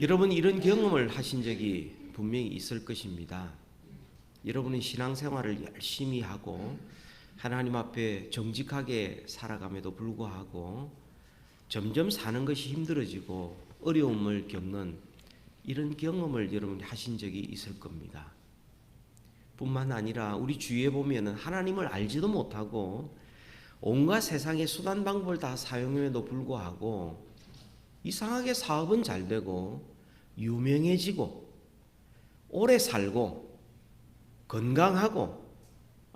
여러분 이런 경험을 하신 적이 분명히 있을 것입니다. 여러분은 신앙생활을 열심히 하고 하나님 앞에 정직하게 살아감에도 불구하고 점점 사는 것이 힘들어지고 어려움을 겪는 이런 경험을 여러분이 하신 적이 있을 겁니다. 뿐만 아니라 우리 주위에 보면은 하나님을 알지도 못하고 온갖 세상의 수단 방법을 다 사용함에도 불구하고 이상하게 사업은 잘 되고 유명해지고 오래 살고 건강하고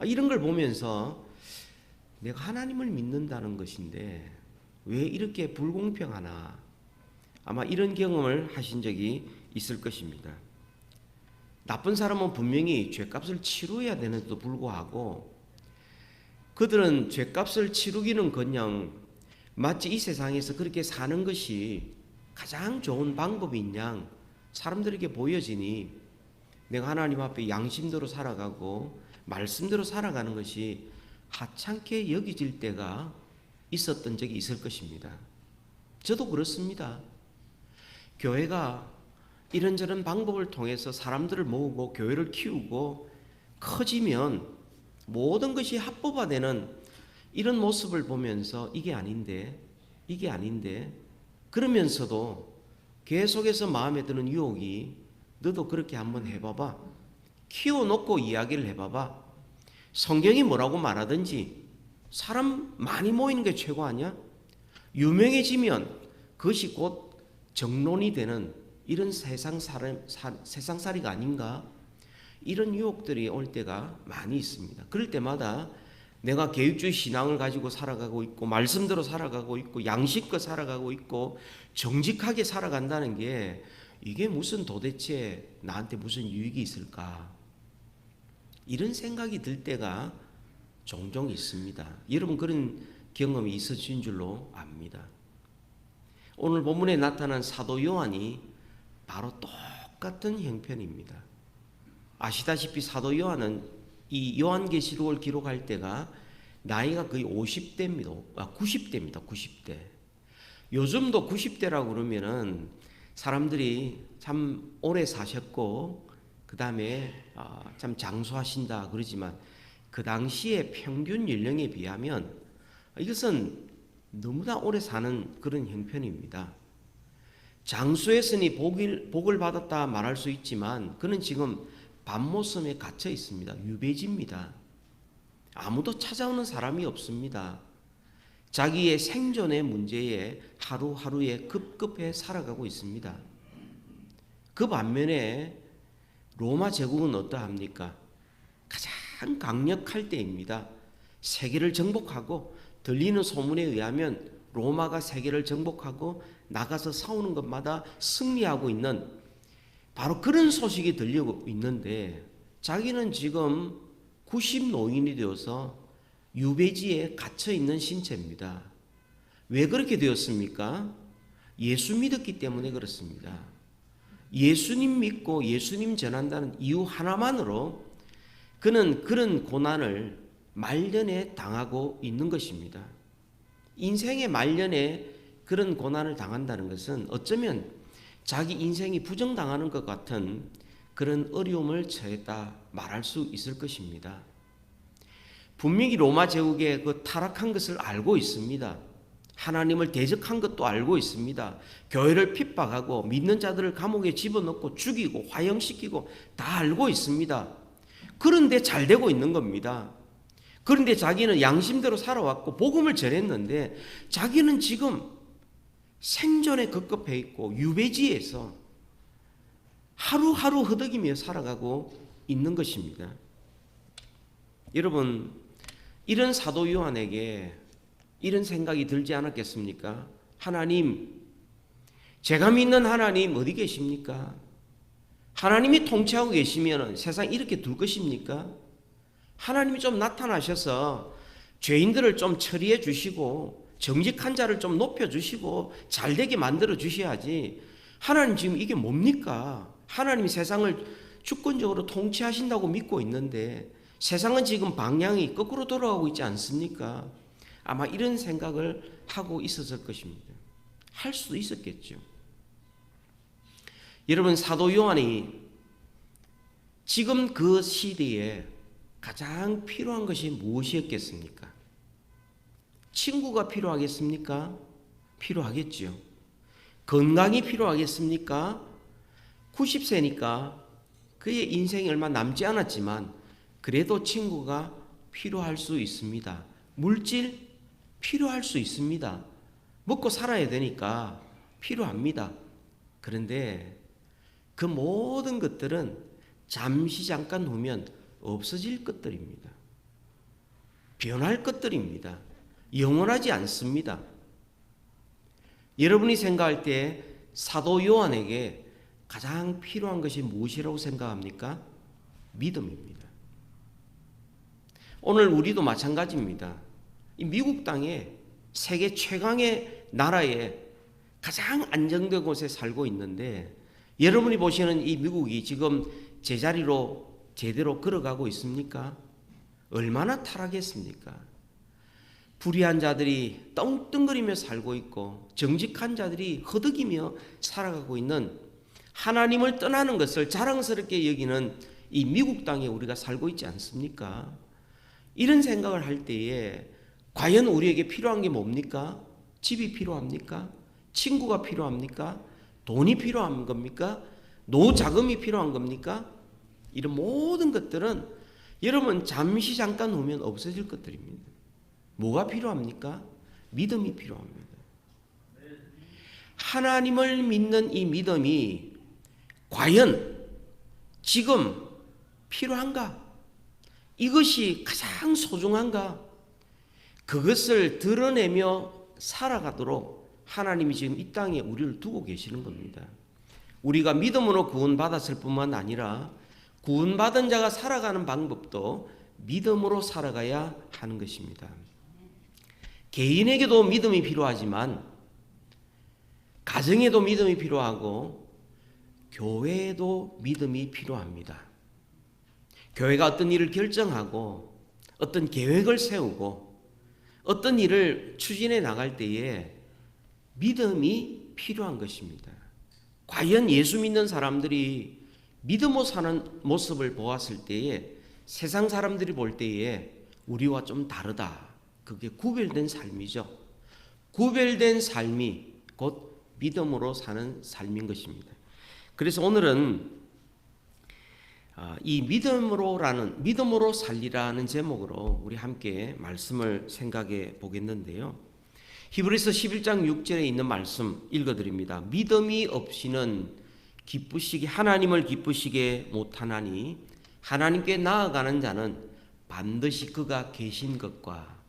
이런 걸 보면서 내가 하나님을 믿는다는 것인데 왜 이렇게 불공평하나, 아마 이런 경험을 하신 적이 있을 것입니다. 나쁜 사람은 분명히 죗값을 치루어야 되는데도 불구하고 그들은 죗값을 치르기는커녕 마치 이 세상에서 그렇게 사는 것이 가장 좋은 방법인 양 사람들에게 보여지니 내가 하나님 앞에 양심대로 살아가고 말씀대로 살아가는 것이 하찮게 여겨질 때가 있었던 적이 있을 것입니다. 저도 그렇습니다. 교회가 이런저런 방법을 통해서 사람들을 모으고 교회를 키우고 커지면 모든 것이 합법화되는 이런 모습을 보면서 이게 아닌데 그러면서도 계속해서 마음에 드는 유혹이 너도 그렇게 한번 해봐봐, 키워놓고 이야기를 해봐봐, 성경이 뭐라고 말하든지 사람 많이 모이는 게 최고 아니야? 유명해지면 그것이 곧 정론이 되는 이런 세상살이가 아닌가? 이런 유혹들이 올 때가 많이 있습니다. 그럴 때마다 내가 계획주의 신앙을 가지고 살아가고 있고 말씀대로 살아가고 있고 양식껏 살아가고 있고 정직하게 살아간다는 게 이게 무슨 도대체 나한테 무슨 유익이 있을까? 이런 생각이 들 때가 종종 있습니다. 여러분 그런 경험이 있으신 줄로 압니다. 오늘 본문에 나타난 사도 요한이 바로 똑같은 형편입니다. 아시다시피 사도 요한은 이 요한계시록을 기록할 때가 나이가 거의 50대입니다. 90대입니다. 요즘도 90대라고 그러면은 사람들이 참 오래 사셨고 그 다음에 참 장수하신다 그러지만 그 당시의 평균 연령에 비하면 이것은 너무나 오래 사는 그런 형편입니다. 장수했으니 복을 받았다 말할 수 있지만 그는 지금 밤모섬에 갇혀 있습니다. 유배지입니다. 아무도 찾아오는 사람이 없습니다. 자기의 생존의 문제에 하루하루에 급급해 살아가고 있습니다. 그 반면에 로마 제국은 어떠합니까? 가장 강력할 때입니다. 세계를 정복하고 들리는 소문에 의하면 로마가 세계를 정복하고 나가서 싸우는 것마다 승리하고 있는 바로 그런 소식이 들리고 있는데 자기는 지금 90노인이 되어서 유배지에 갇혀있는 신체입니다. 왜 그렇게 되었습니까? 예수 믿었기 때문에 그렇습니다. 예수님 믿고 예수님 전한다는 이유 하나만으로 그는 그런 고난을 말년에 당하고 있는 것입니다. 인생의 말년에 그런 고난을 당한다는 것은 어쩌면 자기 인생이 부정당하는 것 같은 그런 어려움을 처했다 말할 수 있을 것입니다. 분명히 로마 제국의 그 타락한 것을 알고 있습니다. 하나님을 대적한 것도 알고 있습니다. 교회를 핍박하고 믿는 자들을 감옥에 집어넣고 죽이고 화형시키고 다 알고 있습니다. 그런데 잘 되고 있는 겁니다. 그런데 자기는 양심대로 살아왔고 복음을 전했는데 자기는 지금 생존에 급급해 있고 유배지에서 하루하루 허덕이며 살아가고 있는 것입니다. 여러분 이런 사도 요한에게 이런 생각이 들지 않았겠습니까? 하나님, 제가 믿는 하나님 어디 계십니까? 하나님이 통치하고 계시면 세상 이렇게 둘 것입니까? 하나님이 좀 나타나셔서 죄인들을 좀 처리해 주시고 정직한 자를 좀 높여 주시고 잘되게 만들어 주셔야지. 하나님 지금 이게 뭡니까? 하나님이 세상을 주권적으로 통치하신다고 믿고 있는데 세상은 지금 방향이 거꾸로 돌아가고 있지 않습니까? 아마 이런 생각을 하고 있었을 것입니다. 할 수도 있었겠죠. 여러분, 사도 요한이 지금 그 시대에 가장 필요한 것이 무엇이었겠습니까? 친구가 필요하겠습니까? 필요하겠지요. 건강이 필요하겠습니까? 90세니까 그의 인생이 얼마 남지 않았지만 그래도 친구가 필요할 수 있습니다. 물질 필요할 수 있습니다. 먹고 살아야 되니까 필요합니다. 그런데 그 모든 것들은 잠시 잠깐 후면 없어질 것들입니다. 변할 것들입니다. 영원하지 않습니다. 여러분이 생각할 때 사도 요한에게 가장 필요한 것이 무엇이라고 생각합니까? 믿음입니다. 오늘 우리도 마찬가지입니다. 이 미국 땅에 세계 최강의 나라에 가장 안정된 곳에 살고 있는데 여러분이 보시는 이 미국이 지금 제자리로 제대로 걸어가고 있습니까? 얼마나 타락했습니까? 불의한 자들이 떵떵거리며 살고 있고 정직한 자들이 허덕이며 살아가고 있는, 하나님을 떠나는 것을 자랑스럽게 여기는 이 미국 땅에 우리가 살고 있지 않습니까? 이런 생각을 할 때에 과연 우리에게 필요한 게 뭡니까? 집이 필요합니까? 친구가 필요합니까? 돈이 필요한 겁니까? 노자금이 필요한 겁니까? 이런 모든 것들은 여러분 잠시 잠깐 후면 없어질 것들입니다. 뭐가 필요합니까? 믿음이 필요합니다. 하나님을 믿는 이 믿음이 과연 지금 필요한가? 이것이 가장 소중한가? 그것을 드러내며 살아가도록 하나님이 지금 이 땅에 우리를 두고 계시는 겁니다. 우리가 믿음으로 구원받았을 뿐만 아니라 구원받은 자가 살아가는 방법도 믿음으로 살아가야 하는 것입니다. 개인에게도 믿음이 필요하지만 가정에도 믿음이 필요하고 교회에도 믿음이 필요합니다. 교회가 어떤 일을 결정하고 어떤 계획을 세우고 어떤 일을 추진해 나갈 때에 믿음이 필요한 것입니다. 과연 예수 믿는 사람들이 믿음으로 사는 모습을 보았을 때에 세상 사람들이 볼 때에 우리와 좀 다르다. 그게 구별된 삶이죠. 구별된 삶이 곧 믿음으로 사는 삶인 것입니다. 그래서 오늘은 이 믿음으로 살리라는 제목으로 우리 함께 말씀을 생각해 보겠는데요. 히브리서 11장 6절에 있는 말씀 읽어드립니다. 믿음이 없이는 하나님을 기쁘시게 못하나니 하나님께 나아가는 자는 반드시 그가 계신 것과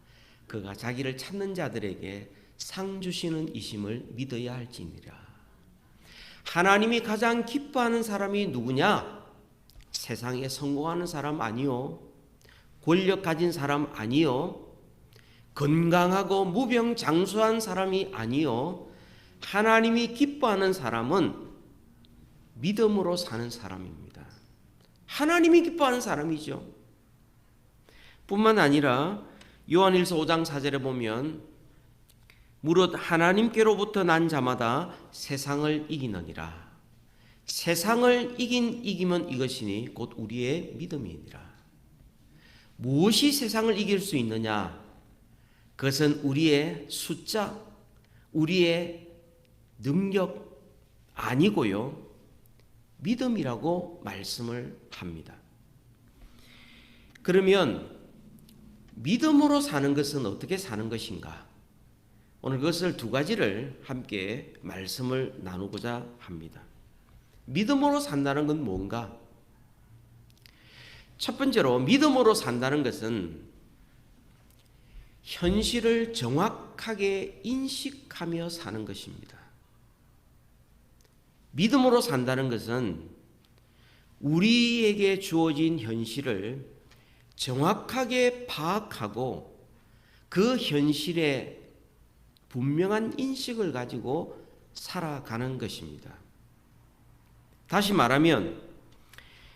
그가 자기를 찾는 자들에게 상 주시는 이심을 믿어야 할지니라. 하나님이 가장 기뻐하는 사람이 누구냐? 세상에 성공하는 사람 아니요, 권력 가진 사람 아니요, 건강하고 무병장수한 사람이 아니요, 하나님이 기뻐하는 사람은 믿음으로 사는 사람입니다. 하나님이 기뻐하는 사람이죠. 뿐만 아니라 요한일서 5장 4절에 보면 무릇 하나님께로부터 난 자마다 세상을 이기느니라. 세상을 이기면 이것이니 곧 우리의 믿음이니라. 무엇이 세상을 이길 수 있느냐? 그것은 우리의 숫자, 우리의 능력 아니고요, 믿음이라고 말씀을 합니다. 그러면 믿음으로 사는 것은 어떻게 사는 것인가? 오늘 그것을 두 가지를 함께 말씀을 나누고자 합니다. 믿음으로 산다는 건 뭔가? 첫 번째로 믿음으로 산다는 것은 현실을 정확하게 인식하며 사는 것입니다. 믿음으로 산다는 것은 우리에게 주어진 현실을 정확하게 파악하고 그 현실에 분명한 인식을 가지고 살아가는 것입니다. 다시 말하면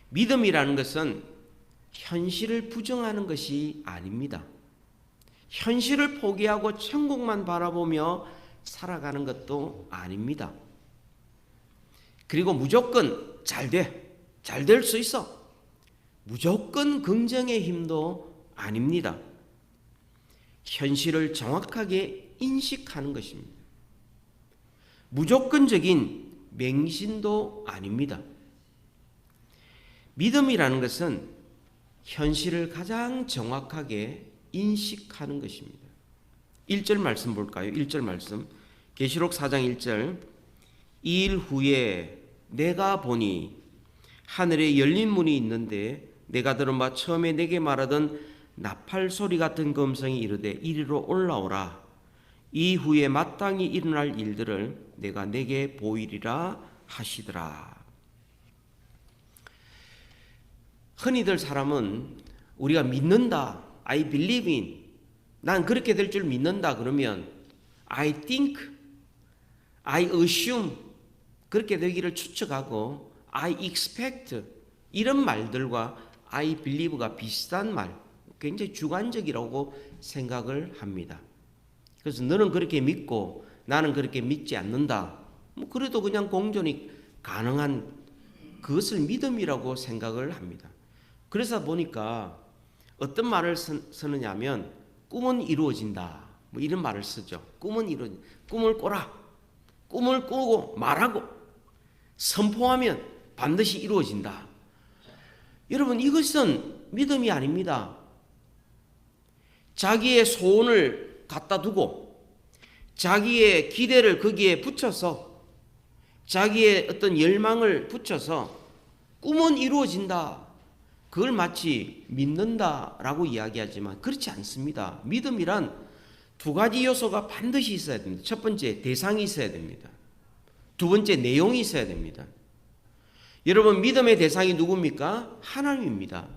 믿음이라는 것은 현실을 부정하는 것이 아닙니다. 현실을 포기하고 천국만 바라보며 살아가는 것도 아닙니다. 그리고 무조건 잘 될 수 있어. 무조건 긍정의 힘도 아닙니다. 현실을 정확하게 인식하는 것입니다. 무조건적인 맹신도 아닙니다. 믿음이라는 것은 현실을 가장 정확하게 인식하는 것입니다. 1절 말씀 볼까요? 1절 말씀. 계시록 4장 1절. 이 일 후에 내가 보니 하늘에 열린 문이 있는데 내가 들은 바 처음에 내게 말하던 나팔 소리 같은 음성이 이르되 이리로 올라오라. 이후에 마땅히 일어날 일들을 내가 내게 보이리라 하시더라. 흔히들 사람은 우리가 믿는다, I believe in, 난 그렇게 될 줄 믿는다 그러면 I think, I assume 그렇게 되기를 추측하고 I expect 이런 말들과 I believe가 비슷한 말, 굉장히 주관적이라고 생각을 합니다. 그래서 너는 그렇게 믿고 나는 그렇게 믿지 않는다. 뭐 그래도 그냥 공존이 가능한 그것을 믿음이라고 생각을 합니다. 그래서 보니까 어떤 말을 쓰느냐 하면 꿈은 이루어진다. 뭐 이런 말을 쓰죠. 꿈은 이루어진다. 꿈을 꿔라. 꿈을 꾸고 말하고 선포하면 반드시 이루어진다. 여러분 이것은 믿음이 아닙니다. 자기의 소원을 갖다 두고 자기의 기대를 거기에 붙여서 자기의 어떤 열망을 붙여서 꿈은 이루어진다. 그걸 마치 믿는다라고 이야기하지만 그렇지 않습니다. 믿음이란 두 가지 요소가 반드시 있어야 됩니다. 첫 번째, 대상이 있어야 됩니다. 두 번째, 내용이 있어야 됩니다. 여러분, 믿음의 대상이 누굽니까? 하나님입니다.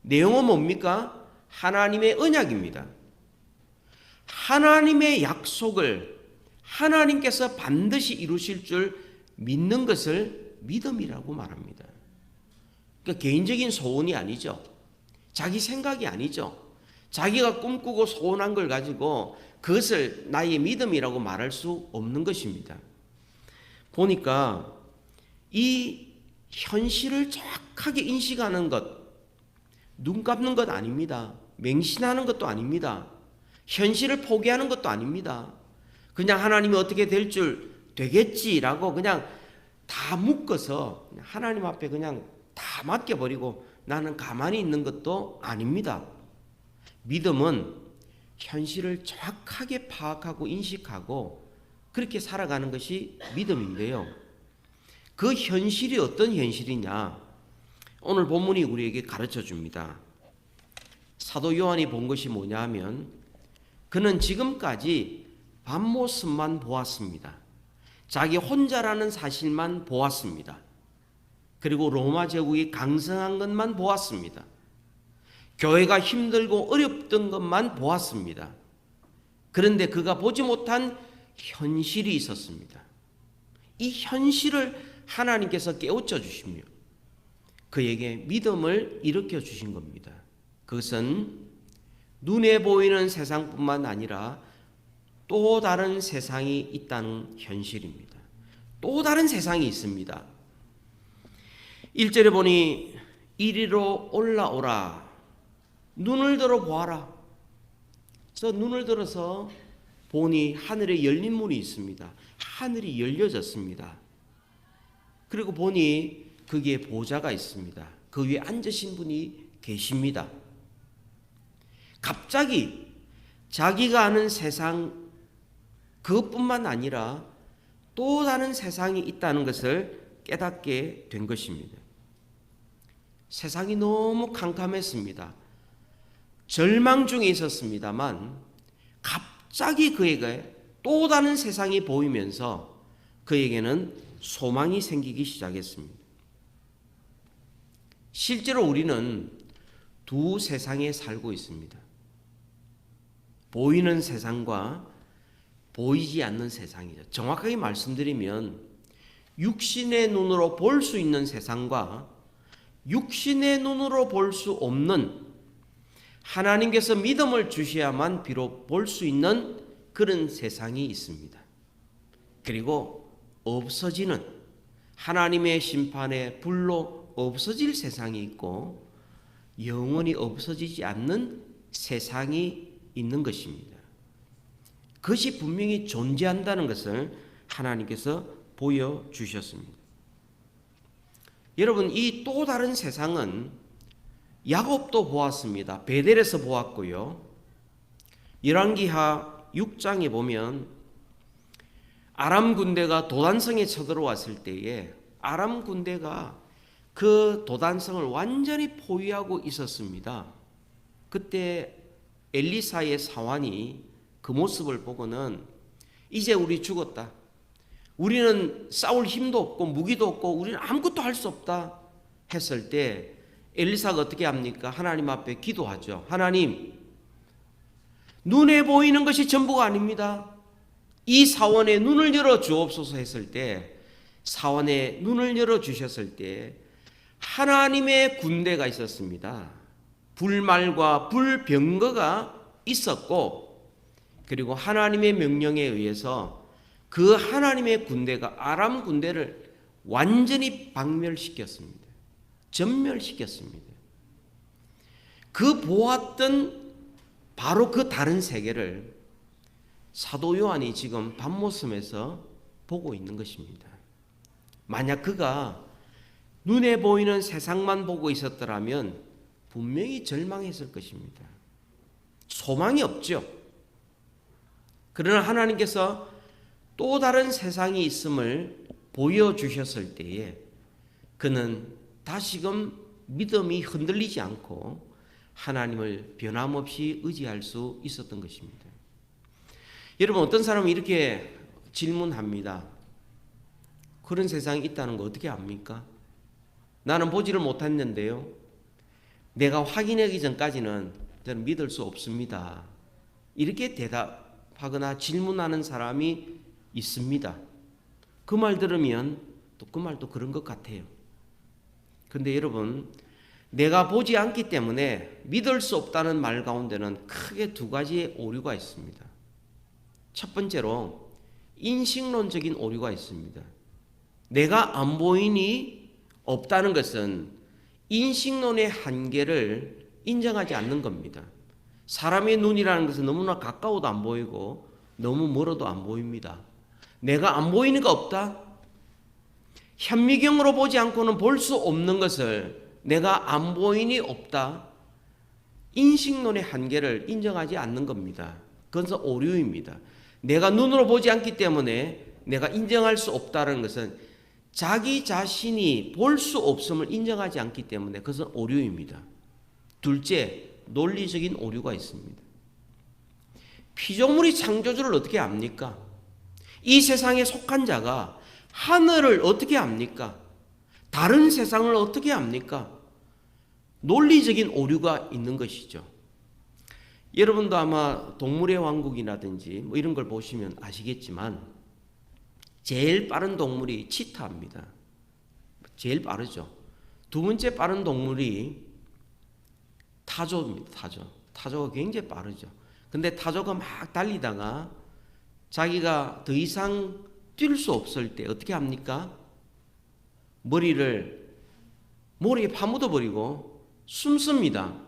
내용은 뭡니까? 하나님의 언약입니다. 하나님의 약속을 하나님께서 반드시 이루실 줄 믿는 것을 믿음이라고 말합니다. 그러니까 개인적인 소원이 아니죠. 자기 생각이 아니죠. 자기가 꿈꾸고 소원한 걸 가지고 그것을 나의 믿음이라고 말할 수 없는 것입니다. 보니까 이 현실을 정확하게 인식하는 것, 눈 감는 것 아닙니다. 맹신하는 것도 아닙니다. 현실을 포기하는 것도 아닙니다. 그냥 하나님이 어떻게 될 줄 되겠지라고 그냥 다 묶어서 하나님 앞에 그냥 다 맡겨버리고 나는 가만히 있는 것도 아닙니다. 믿음은 현실을 정확하게 파악하고 인식하고 그렇게 살아가는 것이 믿음인데요. 그 현실이 어떤 현실이냐? 오늘 본문이 우리에게 가르쳐 줍니다. 사도 요한이 본 것이 뭐냐 하면 그는 지금까지 밤모습만 보았습니다. 자기 혼자라는 사실만 보았습니다. 그리고 로마 제국이 강성한 것만 보았습니다. 교회가 힘들고 어렵던 것만 보았습니다. 그런데 그가 보지 못한 현실이 있었습니다. 이 현실을 하나님께서 깨우쳐 주시며 그에게 믿음을 일으켜 주신 겁니다. 그것은 눈에 보이는 세상뿐만 아니라 또 다른 세상이 있다는 현실입니다. 또 다른 세상이 있습니다. 1절에 보니 이리로 올라오라. 눈을 들어 보아라. 저 눈을 들어서 보니 하늘에 열린 문이 있습니다. 하늘이 열려졌습니다. 그리고 보니 거기에 보좌가 있습니다. 그 위에 앉으신 분이 계십니다. 갑자기 자기가 아는 세상 그것뿐만 아니라 또 다른 세상이 있다는 것을 깨닫게 된 것입니다. 세상이 너무 캄캄했습니다. 절망 중에 있었습니다만 갑자기 그에게 또 다른 세상이 보이면서 그에게는 소망이 생기기 시작했습니다. 실제로 우리는 두 세상에 살고 있습니다. 보이는 세상과 보이지 않는 세상이죠. 정확하게 말씀드리면 육신의 눈으로 볼 수 있는 세상과 육신의 눈으로 볼 수 없는 하나님께서 믿음을 주셔야만 비록 볼 수 있는 그런 세상이 있습니다. 그리고 없어지는 하나님의 심판에 불로 없어질 세상이 있고 영원히 없어지지 않는 세상이 있는 것입니다. 그것이 분명히 존재한다는 것을 하나님께서 보여주셨습니다. 여러분, 이 또 다른 세상은 야곱도 보았습니다. 베델에서 보았고요. 열왕기하 6장에 보면 아람 군대가 도단성에 쳐들어왔을 때에 아람 군대가 그 도단성을 완전히 포위하고 있었습니다. 그때 엘리사의 사환이 그 모습을 보고는 이제 우리 죽었다. 우리는 싸울 힘도 없고 무기도 없고 우리는 아무것도 할 수 없다 했을 때 엘리사가 어떻게 합니까? 하나님 앞에 기도하죠. 하나님, 눈에 보이는 것이 전부가 아닙니다. 이 사원의 눈을 열어 주옵소서 했을 때 사원의 눈을 열어 주셨을 때 하나님의 군대가 있었습니다. 불말과 불병거가 있었고 그리고 하나님의 명령에 의해서 그 하나님의 군대가 아람 군대를 완전히 박멸시켰습니다. 전멸시켰습니다. 그 보았던 바로 그 다른 세계를 사도 요한이 지금 밤모섬에서 보고 있는 것입니다. 만약 그가 눈에 보이는 세상만 보고 있었더라면 분명히 절망했을 것입니다. 소망이 없죠. 그러나 하나님께서 또 다른 세상이 있음을 보여주셨을 때에 그는 다시금 믿음이 흔들리지 않고 하나님을 변함없이 의지할 수 있었던 것입니다. 여러분, 어떤 사람은 이렇게 질문합니다. 그런 세상이 있다는 거 어떻게 압니까? 나는 보지를 못했는데요. 내가 확인하기 전까지는 저는 믿을 수 없습니다. 이렇게 대답하거나 질문하는 사람이 있습니다. 그 말 들으면 또 그 말도 그런 것 같아요. 근데 여러분, 내가 보지 않기 때문에 믿을 수 없다는 말 가운데는 크게 두 가지의 오류가 있습니다. 첫 번째로 인식론적인 오류가 있습니다. 내가 안 보이니 없다는 것은 인식론의 한계를 인정하지 않는 겁니다. 사람의 눈이라는 것은 너무나 가까워도 안 보이고 너무 멀어도 안 보입니다. 내가 안 보이니까 없다? 현미경으로 보지 않고는 볼 수 없는 것을 내가 안 보이니 없다? 인식론의 한계를 인정하지 않는 겁니다. 그것은 오류입니다. 내가 눈으로 보지 않기 때문에 내가 인정할 수 없다는 것은 자기 자신이 볼 수 없음을 인정하지 않기 때문에 그것은 오류입니다. 둘째, 논리적인 오류가 있습니다. 피조물이 창조주를 어떻게 압니까? 이 세상에 속한 자가 하늘을 어떻게 압니까? 다른 세상을 어떻게 압니까? 논리적인 오류가 있는 것이죠. 여러분도 아마 동물의 왕국이라든지 뭐 이런 걸 보시면 아시겠지만 제일 빠른 동물이 치타입니다. 제일 빠르죠. 두 번째 빠른 동물이 타조입니다. 타조가 굉장히 빠르죠. 근데 타조가 막 달리다가 자기가 더 이상 뛸 수 없을 때 어떻게 합니까? 머리를 모래에 파묻어 버리고 숨습니다.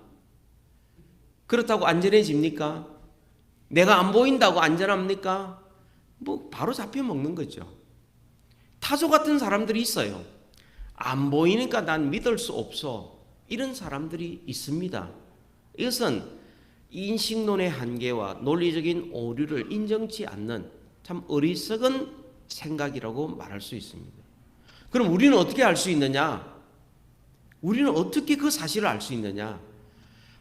그렇다고 안전해집니까? 내가 안 보인다고 안전합니까? 뭐 바로 잡혀 먹는 거죠. 타조 같은 사람들이 있어요. 안 보이니까 난 믿을 수 없어. 이런 사람들이 있습니다. 이것은 인식론의 한계와 논리적인 오류를 인정치 않는 참 어리석은 생각이라고 말할 수 있습니다. 그럼 우리는 어떻게 알 수 있느냐? 우리는 어떻게 그 사실을 알 수 있느냐?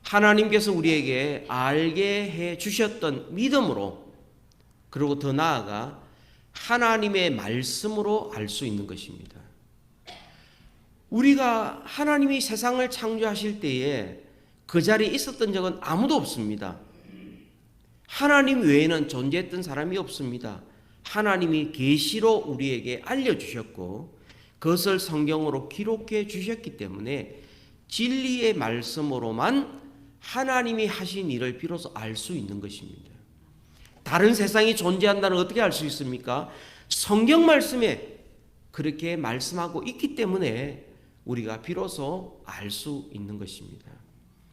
하나님께서 우리에게 알게 해 주셨던 믿음으로, 그리고 더 나아가 하나님의 말씀으로 알 수 있는 것입니다. 우리가 하나님이 세상을 창조하실 때에 그 자리에 있었던 적은 아무도 없습니다. 하나님 외에는 존재했던 사람이 없습니다. 하나님이 계시로 우리에게 알려주셨고 그것을 성경으로 기록해 주셨기 때문에 진리의 말씀으로만 하나님이 하신 일을 비로소 알 수 있는 것입니다. 다른 세상이 존재한다는 걸 어떻게 알 수 있습니까? 성경 말씀에 그렇게 말씀하고 있기 때문에 우리가 비로소 알 수 있는 것입니다.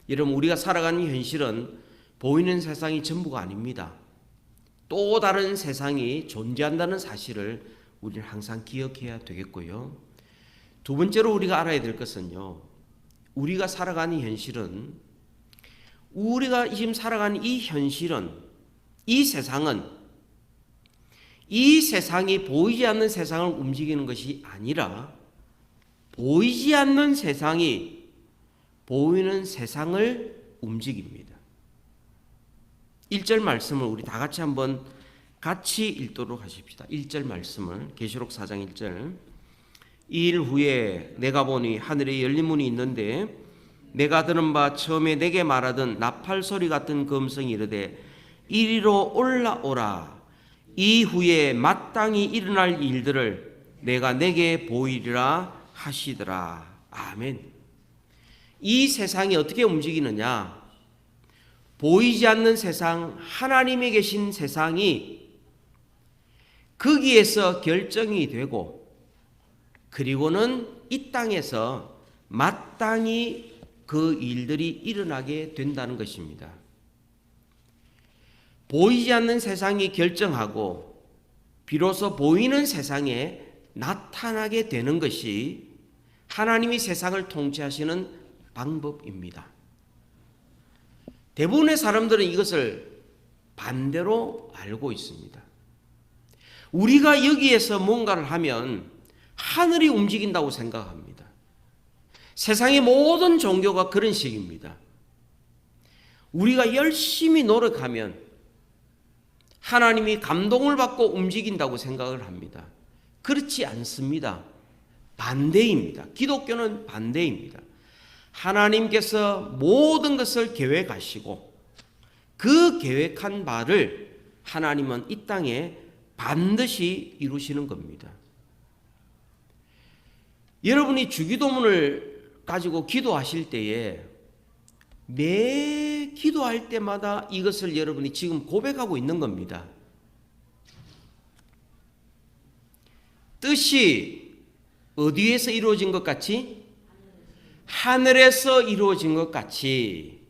여러분, 우리가 살아가는 현실은 보이는 세상이 전부가 아닙니다. 또 다른 세상이 존재한다는 사실을 우리는 항상 기억해야 되겠고요. 두 번째로 우리가 알아야 될 것은요, 우리가 살아가는 현실은, 우리가 지금 살아가는 이 현실은, 이 세상은, 이 세상이 보이지 않는 세상을 움직이는 것이 아니라 보이지 않는 세상이 보이는 세상을 움직입니다. 1절 말씀을 우리 다 같이 한번 같이 읽도록 하십시다. 1절 말씀을, 계시록 4장 1절. 이 일 후에 내가 보니 하늘에 열린 문이 있는데 내가 들은 바 처음에 내게 말하던 나팔 소리 같은 음성이 이르되 이리로 올라오라. 이후에 마땅히 일어날 일들을 내가 내게 보이리라 하시더라. 아멘. 이 세상이 어떻게 움직이느냐? 보이지 않는 세상, 하나님이 계신 세상이 거기에서 결정이 되고, 그리고는 이 땅에서 마땅히 그 일들이 일어나게 된다는 것입니다. 보이지 않는 세상이 결정하고 비로소 보이는 세상에 나타나게 되는 것이 하나님이 세상을 통치하시는 방법입니다. 대부분의 사람들은 이것을 반대로 알고 있습니다. 우리가 여기에서 뭔가를 하면 하늘이 움직인다고 생각합니다. 세상의 모든 종교가 그런 식입니다. 우리가 열심히 노력하면 하나님이 감동을 받고 움직인다고 생각을 합니다. 그렇지 않습니다. 반대입니다. 기독교는 반대입니다. 하나님께서 모든 것을 계획하시고 그 계획한 바를 하나님은 이 땅에 반드시 이루시는 겁니다. 여러분이 주기도문을 가지고 기도하실 때에 매 기도할 때마다 이것을 여러분이 지금 고백하고 있는 겁니다. 뜻이 어디에서 이루어진 것 같이? 하늘에서 이루어진 것 같이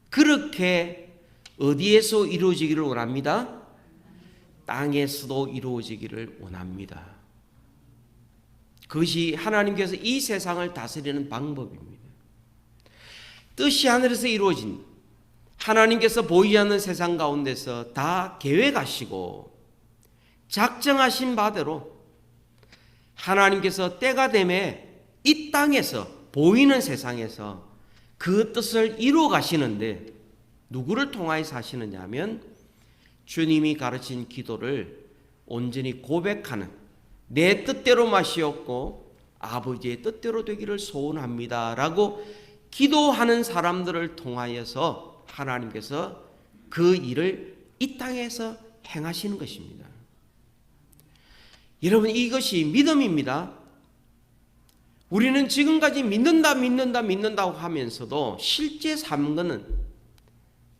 그렇게 어디에서 이루어지기를 원합니다? 땅에서도 이루어지기를 원합니다. 그것이 하나님께서 이 세상을 다스리는 방법입니다. 뜻이 하늘에서 이루어진, 하나님께서 보이지 않는 세상 가운데서 다 계획하시고 작정하신 바대로 하나님께서 때가 되매 이 땅에서 보이는 세상에서 그 뜻을 이루어 가시는데 누구를 통하여서 하시느냐 하면 주님이 가르친 기도를 온전히 고백하는, 내 뜻대로 마시옵고 아버지의 뜻대로 되기를 소원합니다 라고 기도하는 사람들을 통하여서 하나님께서 그 일을 이 땅에서 행하시는 것입니다. 여러분, 이것이 믿음입니다. 우리는 지금까지 믿는다고 하면서도 실제 삶은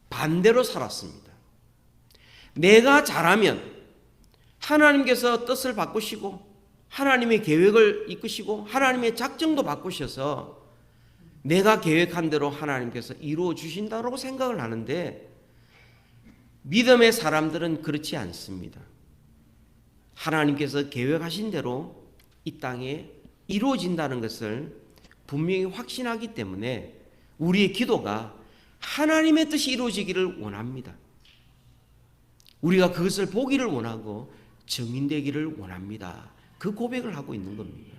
반대로 살았습니다. 내가 잘하면 하나님께서 뜻을 바꾸시고 하나님의 계획을 이끄시고 하나님의 작정도 바꾸셔서 내가 계획한 대로 하나님께서 이루어 주신다고 생각을 하는데 믿음의 사람들은 그렇지 않습니다. 하나님께서 계획하신 대로 이 땅에 이루어진다는 것을 분명히 확신하기 때문에 우리의 기도가 하나님의 뜻이 이루어지기를 원합니다. 우리가 그것을 보기를 원하고 증인되기를 원합니다. 그 고백을 하고 있는 겁니다.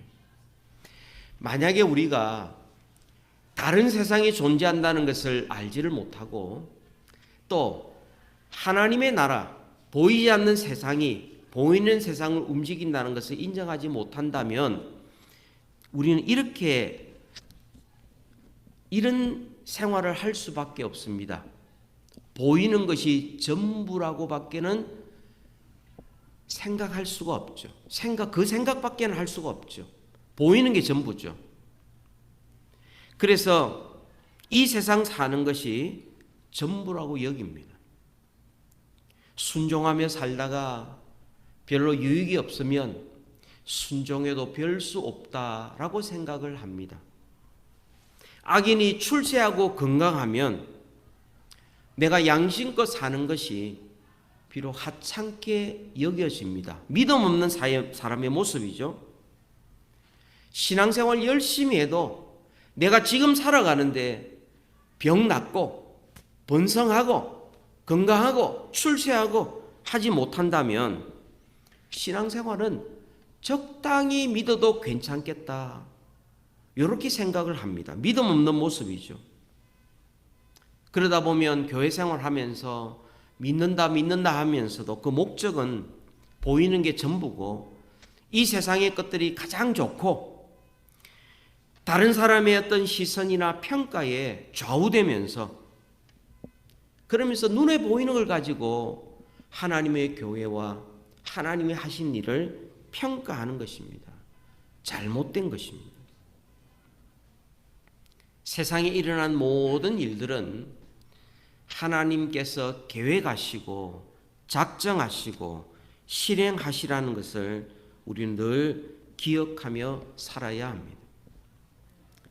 만약에 우리가 다른 세상이 존재한다는 것을 알지를 못하고 또 하나님의 나라, 보이지 않는 세상이 보이는 세상을 움직인다는 것을 인정하지 못한다면 우리는 이런 생활을 할 수밖에 없습니다. 보이는 것이 전부라고 밖에는 생각할 수가 없죠. 그 생각밖에는 할 수가 없죠. 보이는 게 전부죠. 그래서 이 세상 사는 것이 전부라고 여깁니다. 순종하며 살다가 별로 유익이 없으면 순종해도 별 수 없다라고 생각을 합니다. 악인이 출세하고 건강하면 내가 양심껏 사는 것이 비록 하찮게 여겨집니다. 믿음 없는 사람의 모습이죠. 신앙생활 열심히 해도 내가 지금 살아가는데 병 낫고 번성하고 건강하고 출세하고 하지 못한다면 신앙생활은 적당히 믿어도 괜찮겠다, 이렇게 생각을 합니다. 믿음 없는 모습이죠. 그러다 보면 교회 생활하면서 믿는다 하면서도 그 목적은 보이는 게 전부고 이 세상의 것들이 가장 좋고 다른 사람의 어떤 시선이나 평가에 좌우되면서 그러면서 눈에 보이는 걸 가지고 하나님의 교회와 하나님이 하신 일을 평가하는 것입니다. 잘못된 것입니다. 세상에 일어난 모든 일들은 하나님께서 계획하시고 작정하시고 실행하시라는 것을 우리는 늘 기억하며 살아야 합니다.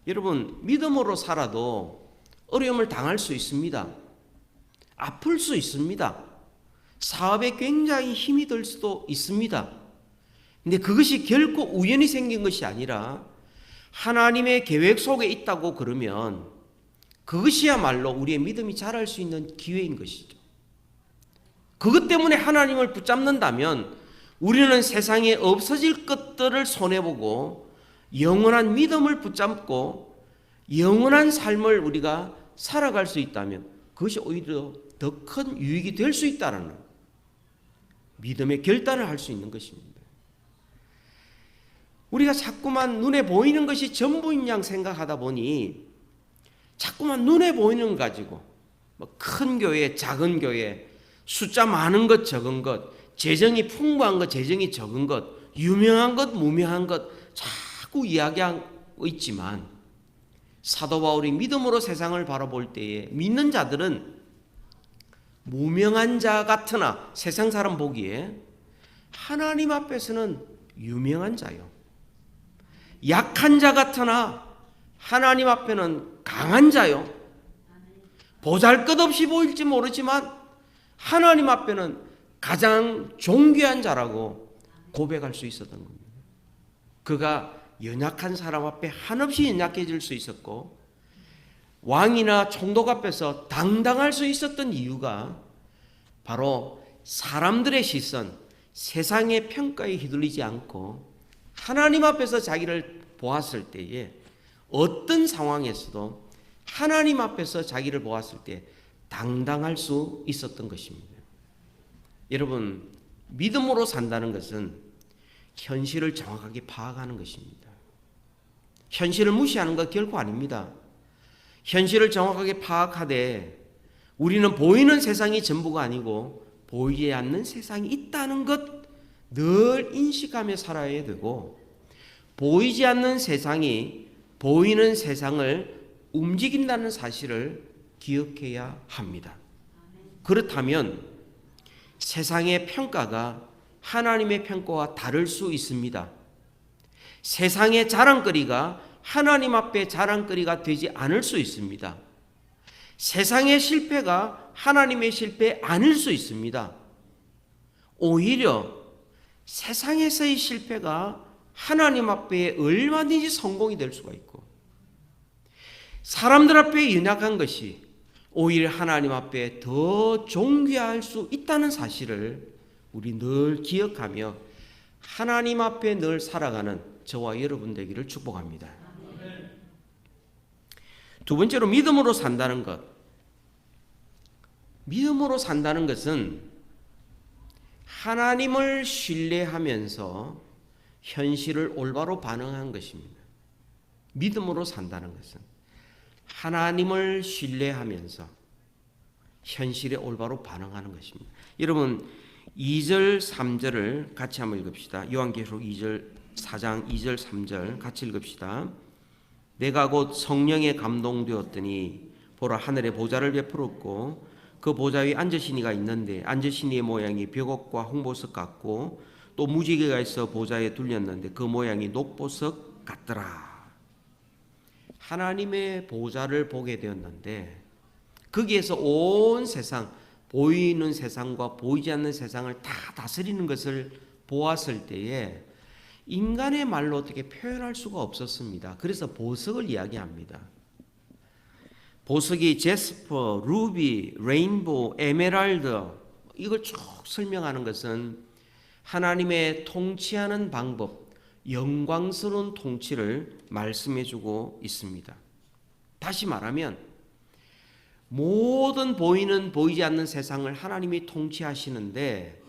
여러분, 믿음으로 살아도 어려움을 당할 수 있습니다. 아플 수 있습니다. 사업에 굉장히 힘이 들 수도 있습니다. 근데 그것이 결코 우연히 생긴 것이 아니라 하나님의 계획 속에 있다고 그러면 그것이야말로 우리의 믿음이 자랄 수 있는 기회인 것이죠. 그것 때문에 하나님을 붙잡는다면 우리는 세상에 없어질 것들을 손해보고 영원한 믿음을 붙잡고 영원한 삶을 우리가 살아갈 수 있다면 그것이 오히려 더 큰 유익이 될 수 있다는 믿음의 결단을 할 수 있는 것입니다. 우리가 자꾸만 눈에 보이는 것이 전부인 양 생각하다 보니 자꾸만 눈에 보이는 것 가지고 큰 교회, 작은 교회, 숫자 많은 것, 적은 것, 재정이 풍부한 것, 재정이 적은 것, 유명한 것, 무명한 것 자꾸 이야기하고 있지만 사도 바울이 믿음으로 세상을 바라볼 때에 믿는 자들은 무명한 자 같으나 세상 사람 보기에 하나님 앞에서는 유명한 자요. 약한 자 같으나 하나님 앞에는 강한 자요. 보잘것없이 보일지 모르지만 하나님 앞에는 가장 존귀한 자라고 고백할 수 있었던 겁니다. 그가 연약한 사람 앞에 한없이 연약해질 수 있었고 왕이나 총독 앞에서 당당할 수 있었던 이유가 바로 사람들의 시선, 세상의 평가에 휘둘리지 않고 하나님 앞에서 자기를 보았을 때에 어떤 상황에서도 하나님 앞에서 자기를 보았을 때 당당할 수 있었던 것입니다. 여러분, 믿음으로 산다는 것은 현실을 정확하게 파악하는 것입니다. 현실을 무시하는 것 결코 아닙니다. 현실을 정확하게 파악하되 우리는 보이는 세상이 전부가 아니고 보이지 않는 세상이 있다는 것 늘 인식하며 살아야 되고 보이지 않는 세상이 보이는 세상을 움직인다는 사실을 기억해야 합니다. 그렇다면 세상의 평가가 하나님의 평가와 다를 수 있습니다. 세상의 자랑거리가 하나님 앞에 자랑거리가 되지 않을 수 있습니다. 세상의 실패가 하나님의 실패 아닐 수 있습니다. 오히려 세상에서의 실패가 하나님 앞에 얼마든지 성공이 될 수가 있고 사람들 앞에 연약한 것이 오히려 하나님 앞에 더 존귀할 수 있다는 사실을 우리 늘 기억하며 하나님 앞에 늘 살아가는 저와 여러분 되기를 축복합니다. 두 번째로 믿음으로 산다는 것. 믿음으로 산다는 것은 하나님을 신뢰하면서 현실을 올바로 반응한 것입니다. 믿음으로 산다는 것은 하나님을 신뢰하면서 현실에 올바로 반응하는 것입니다. 여러분 2절 3절을 같이 한번 읽읍시다. 요한계시록 4장 2절 3절 같이 읽읍시다. 내가 곧 성령에 감동되었더니 보라 하늘에 보좌를 베풀었고 그 보좌 위에 앉으신 이가 있는데 앉으신 이의 모양이 벽옥과 홍보석 같고 또 무지개가 있어 보좌에 둘렸는데 그 모양이 녹보석 같더라. 하나님의 보좌를 보게 되었는데 거기에서 온 세상, 보이는 세상과 보이지 않는 세상을 다 다스리는 것을 보았을 때에 인간의 말로 어떻게 표현할 수가 없었습니다. 그래서 보석을 이야기합니다. 보석이 제스퍼, 루비, 레인보우, 에메랄드 이걸 쭉 설명하는 것은 하나님의 통치하는 방법, 영광스러운 통치를 말씀해주고 있습니다. 다시 말하면 모든 보이는 보이지 않는 세상을 하나님이 통치하시는데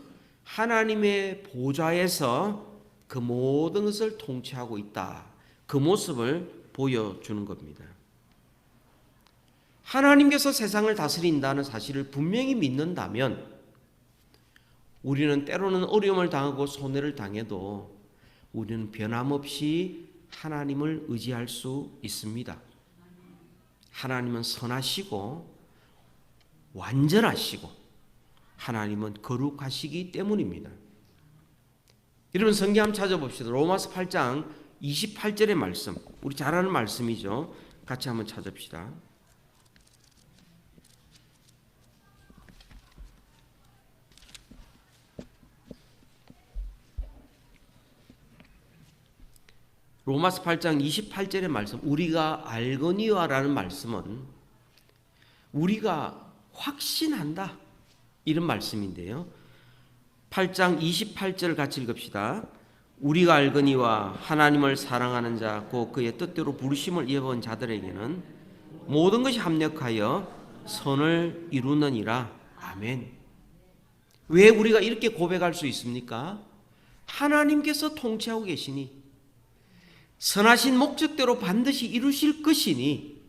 하나님의 보좌에서 그 모든 것을 통치하고 있다. 그 모습을 보여주는 겁니다. 하나님께서 세상을 다스린다는 사실을 분명히 믿는다면 우리는 때로는 어려움을 당하고 손해를 당해도 우리는 변함없이 하나님을 의지할 수 있습니다. 하나님은 선하시고 완전하시고 하나님은 거룩하시기 때문입니다. 여러분 성경 한번 찾아봅시다. 로마서 8장 28절의 말씀, 우리 잘 아는 말씀이죠. 같이 한번 찾읍시다. 로마서 8장 28절의 말씀, 우리가 알거니와라는 말씀은 우리가 확신한다 이런 말씀인데요. 8장 28절 같이 읽읍시다. 우리가 알거니와 하나님을 사랑하는 자 곧 그의 뜻대로 부르심을 입은 자들에게는 모든 것이 합력하여 선을 이루느니라. 아멘. 왜 우리가 이렇게 고백할 수 있습니까? 하나님께서 통치하고 계시니 선하신 목적대로 반드시 이루실 것이니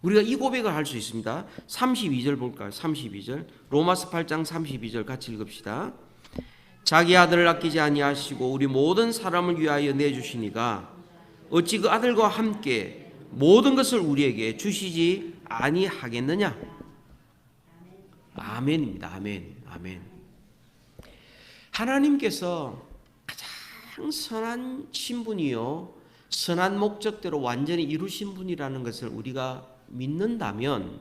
우리가 이 고백을 할 수 있습니다. 32절 볼까요? 32절 로마서 8장 32절 같이 읽읍시다. 자기 아들을 아끼지 아니하시고 우리 모든 사람을 위하여 내주시니가 어찌 그 아들과 함께 모든 것을 우리에게 주시지 아니하겠느냐. 아멘입니다. 아멘. 아멘. 하나님께서 가장 선한 신분이요 선한 목적대로 완전히 이루신 분이라는 것을 우리가 믿는다면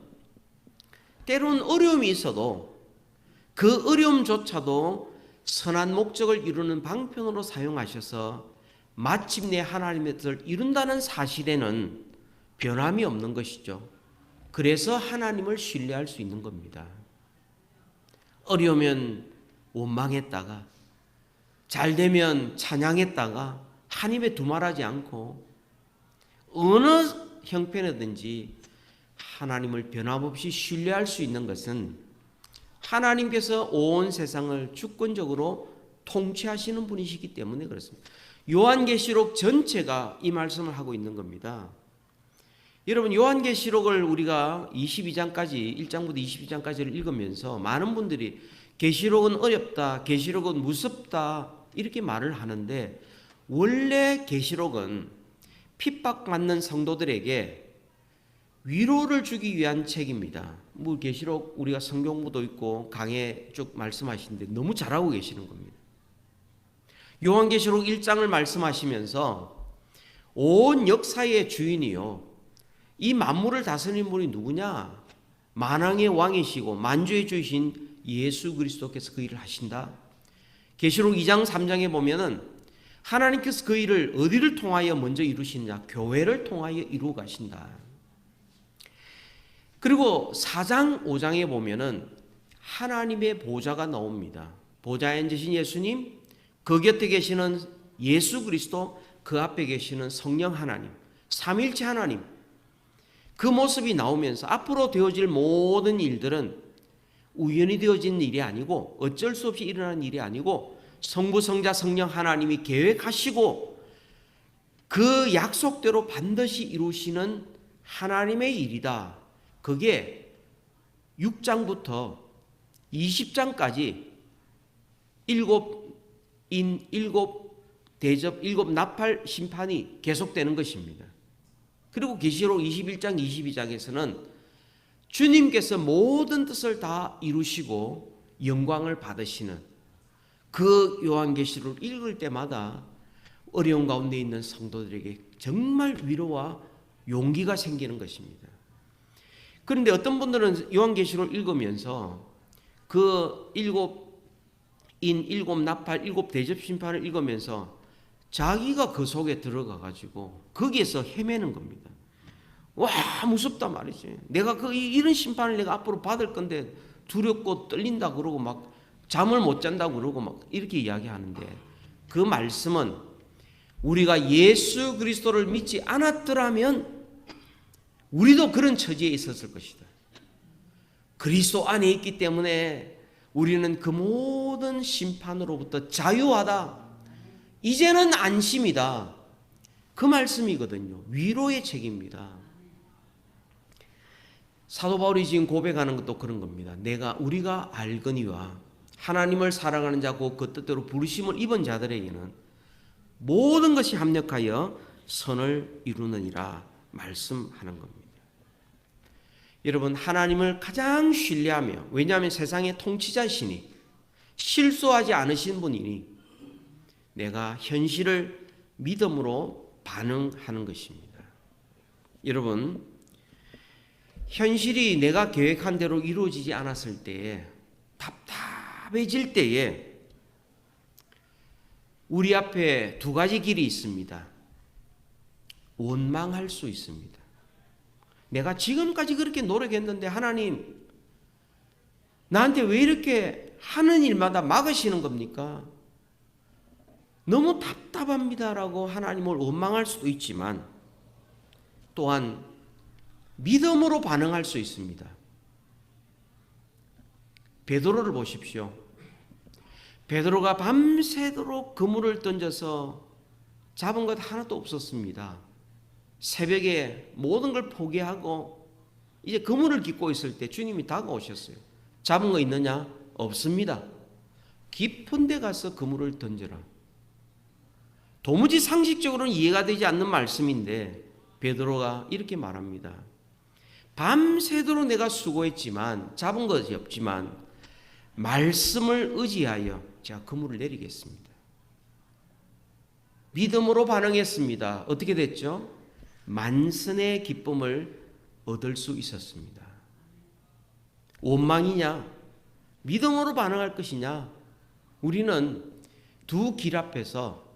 때로는 어려움이 있어도 그 어려움조차도 선한 목적을 이루는 방편으로 사용하셔서 마침내 하나님의 뜻을 이룬다는 사실에는 변함이 없는 것이죠. 그래서 하나님을 신뢰할 수 있는 겁니다. 어려우면 원망했다가 잘 되면 찬양했다가 한 입에 두말하지 않고 어느 형편이든지 하나님을 변함없이 신뢰할 수 있는 것은 하나님께서 온 세상을 주권적으로 통치하시는 분이시기 때문에 그렇습니다. 요한계시록 전체가 이 말씀을 하고 있는 겁니다. 여러분 요한계시록을 우리가 22장까지 1장부터 22장까지를 읽으면서 많은 분들이 계시록은 어렵다, 계시록은 무섭다 이렇게 말을 하는데 원래 계시록은 핍박받는 성도들에게 위로를 주기 위한 책입니다. 뭐 계시록 우리가 성경부도 있고 강해 쭉 말씀하시는데 너무 잘하고 계시는 겁니다. 요한계시록 1장을 말씀하시면서 온 역사의 주인이요 이 만물을 다스리는 분이 누구냐? 만왕의 왕이시고 만주의 주이신 예수 그리스도께서 그 일을 하신다. 계시록 2장 3장에 보면은 하나님께서 그 일을 어디를 통하여 먼저 이루시느냐? 교회를 통하여 이루어 가신다. 그리고 4장 5장에 보면은 하나님의 보좌가 나옵니다. 보좌에 앉으신 예수님, 그 곁에 계시는 예수 그리스도, 그 앞에 계시는 성령 하나님, 삼일체 하나님 그 모습이 나오면서 앞으로 되어질 모든 일들은 우연히 되어진 일이 아니고 어쩔 수 없이 일어나는 일이 아니고 성부, 성자, 성령 하나님이 계획하시고 그 약속대로 반드시 이루시는 하나님의 일이다. 그게 6장부터 20장까지 7인 7대접 7나팔 심판이 계속되는 것입니다. 그리고 계시록 21장 22장에서는 주님께서 모든 뜻을 다 이루시고 영광을 받으시는 그 요한계시록을 읽을 때마다 어려운 가운데 있는 성도들에게 정말 위로와 용기가 생기는 것입니다. 그런데 어떤 분들은 요한계시록을 읽으면서 그 일곱 나팔, 일곱 대접 심판을 읽으면서 자기가 그 속에 들어가 가지고 거기에서 헤매는 겁니다. 와, 무섭다 말이지. 내가 이런 심판을 내가 앞으로 받을 건데 두렵고 떨린다 그러고 막 잠을 못 잔다고 그러고 막 이렇게 이야기하는데, 그 말씀은 우리가 예수 그리스도를 믿지 않았더라면 우리도 그런 처지에 있었을 것이다. 그리스도 안에 있기 때문에 우리는 그 모든 심판으로부터 자유하다. 이제는 안심이다. 그 말씀이거든요. 위로의 책입니다. 사도 바울이 지금 고백하는 것도 그런 겁니다. 우리가 알거니와 하나님을 사랑하는 자고 그 뜻대로 부르심을 입은 자들에게는 모든 것이 합력하여 선을 이루느니라 말씀하는 겁니다. 여러분, 하나님을 가장 신뢰하며, 왜냐하면 세상의 통치자이시니 실수하지 않으신 분이니 내가 현실을 믿음으로 반응하는 것입니다. 여러분, 현실이 내가 계획한 대로 이루어지지 않았을 때에, 답답해질 때에 우리 앞에 두 가지 길이 있습니다. 원망할 수 있습니다. 내가 지금까지 그렇게 노력했는데 하나님 나한테 왜 이렇게 하는 일마다 막으시는 겁니까? 너무 답답합니다라고 하나님을 원망할 수도 있지만, 또한 믿음으로 반응할 수 있습니다. 베드로를 보십시오. 베드로가 밤새도록 그물을 던져서 잡은 것 하나도 없었습니다. 새벽에 모든 걸 포기하고 이제 그물을 깃고 있을 때 주님이 다가오셨어요. 잡은 거 있느냐? 없습니다. 깊은 데 가서 그물을 던져라. 도무지 상식적으로는 이해가 되지 않는 말씀인데 베드로가 이렇게 말합니다. 밤새도록 내가 수고했지만 잡은 것이 없지만 말씀을 의지하여 제가 그물을 내리겠습니다. 믿음으로 반응했습니다. 어떻게 됐죠? 만선의 기쁨을 얻을 수 있었습니다. 원망이냐? 믿음으로 반응할 것이냐? 우리는 두 길 앞에서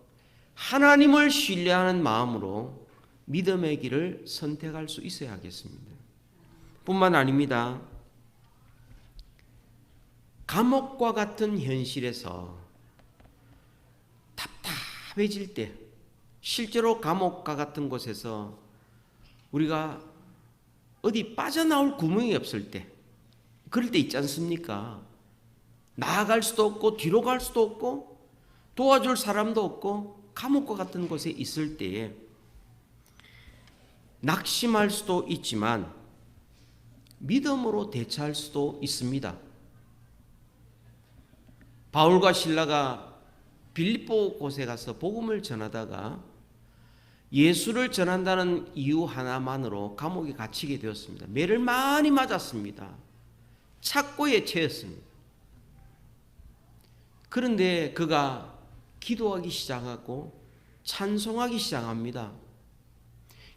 하나님을 신뢰하는 마음으로 믿음의 길을 선택할 수 있어야 하겠습니다. 뿐만 아닙니다. 감옥과 같은 현실에서 답답해질 때, 실제로 감옥과 같은 곳에서 우리가 어디 빠져나올 구멍이 없을 때, 그럴 때 있지 않습니까? 나아갈 수도 없고 뒤로 갈 수도 없고 도와줄 사람도 없고 감옥과 같은 곳에 있을 때에 낙심할 수도 있지만 믿음으로 대처할 수도 있습니다. 바울과 실라가 빌립보 곳에 가서 복음을 전하다가 예수를 전한다는 이유 하나만으로 감옥에 갇히게 되었습니다. 매를 많이 맞았습니다. 착고에 처했습니다. 그런데 그가 기도하기 시작하고 찬송하기 시작합니다.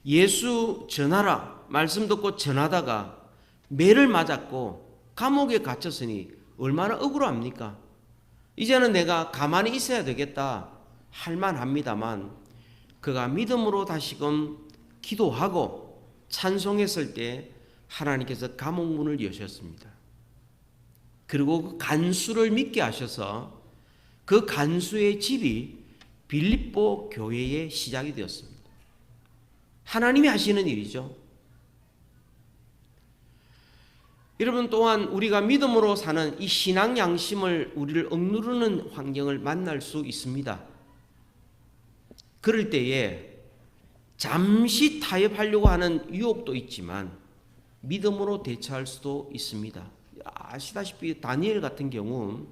예수 전하라 말씀 듣고 전하다가 매를 맞았고 감옥에 갇혔으니 얼마나 억울합니까? 이제는 내가 가만히 있어야 되겠다 할만합니다만, 그가 믿음으로 다시금 기도하고 찬송했을 때 하나님께서 감옥문을 여셨습니다. 그리고 그 간수를 믿게 하셔서 그 간수의 집이 빌립보 교회의 시작이 되었습니다. 하나님이 하시는 일이죠. 여러분, 또한 우리가 믿음으로 사는 이 신앙 양심을 우리를 억누르는 환경을 만날 수 있습니다. 그럴 때에 잠시 타협하려고 하는 유혹도 있지만 믿음으로 대처할 수도 있습니다. 아시다시피 다니엘 같은 경우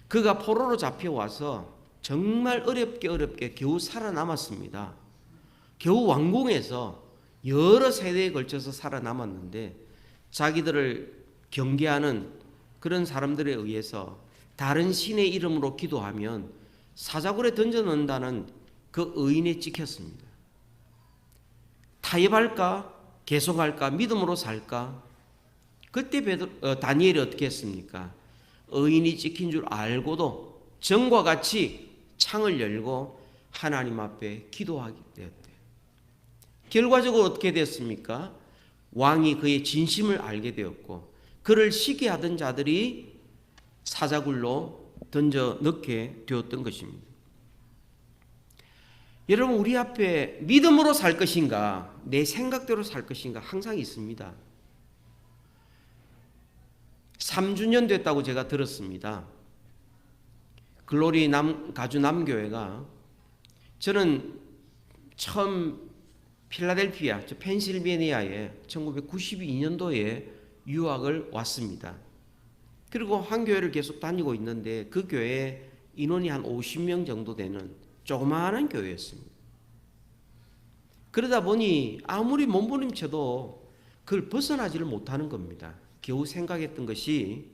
그가 포로로 잡혀와서 정말 어렵게 겨우 살아남았습니다. 겨우 왕궁에서 여러 세대에 걸쳐서 살아남았는데 자기들을 경계하는 그런 사람들에 의해서 다른 신의 이름으로 기도하면 사자굴에 던져 넣는다는 그 의인에 찍혔습니다. 타협할까? 계속할까? 믿음으로 살까? 그때 다니엘이 어떻게 했습니까? 의인이 찍힌 줄 알고도 전과 같이 창을 열고 하나님 앞에 기도하게 되었대요. 결과적으로 어떻게 됐습니까? 왕이 그의 진심을 알게 되었고 그를 시기하던 자들이 사자굴로 던져 넣게 되었던 것입니다. 여러분, 우리 앞에 믿음으로 살 것인가 내 생각대로 살 것인가 항상 있습니다. 3주년 됐다고 제가 들었습니다. 글로리 가주 남교회가, 저는 처음 필라델피아, 펜실베니아에 1992년도에 유학을 왔습니다. 그리고 한 교회를 계속 다니고 있는데 그 교회에 인원이 한 50명 정도 되는 조그마한 교회였습니다. 그러다 보니 아무리 몸부림쳐도 그걸 벗어나지를 못하는 겁니다. 겨우 생각했던 것이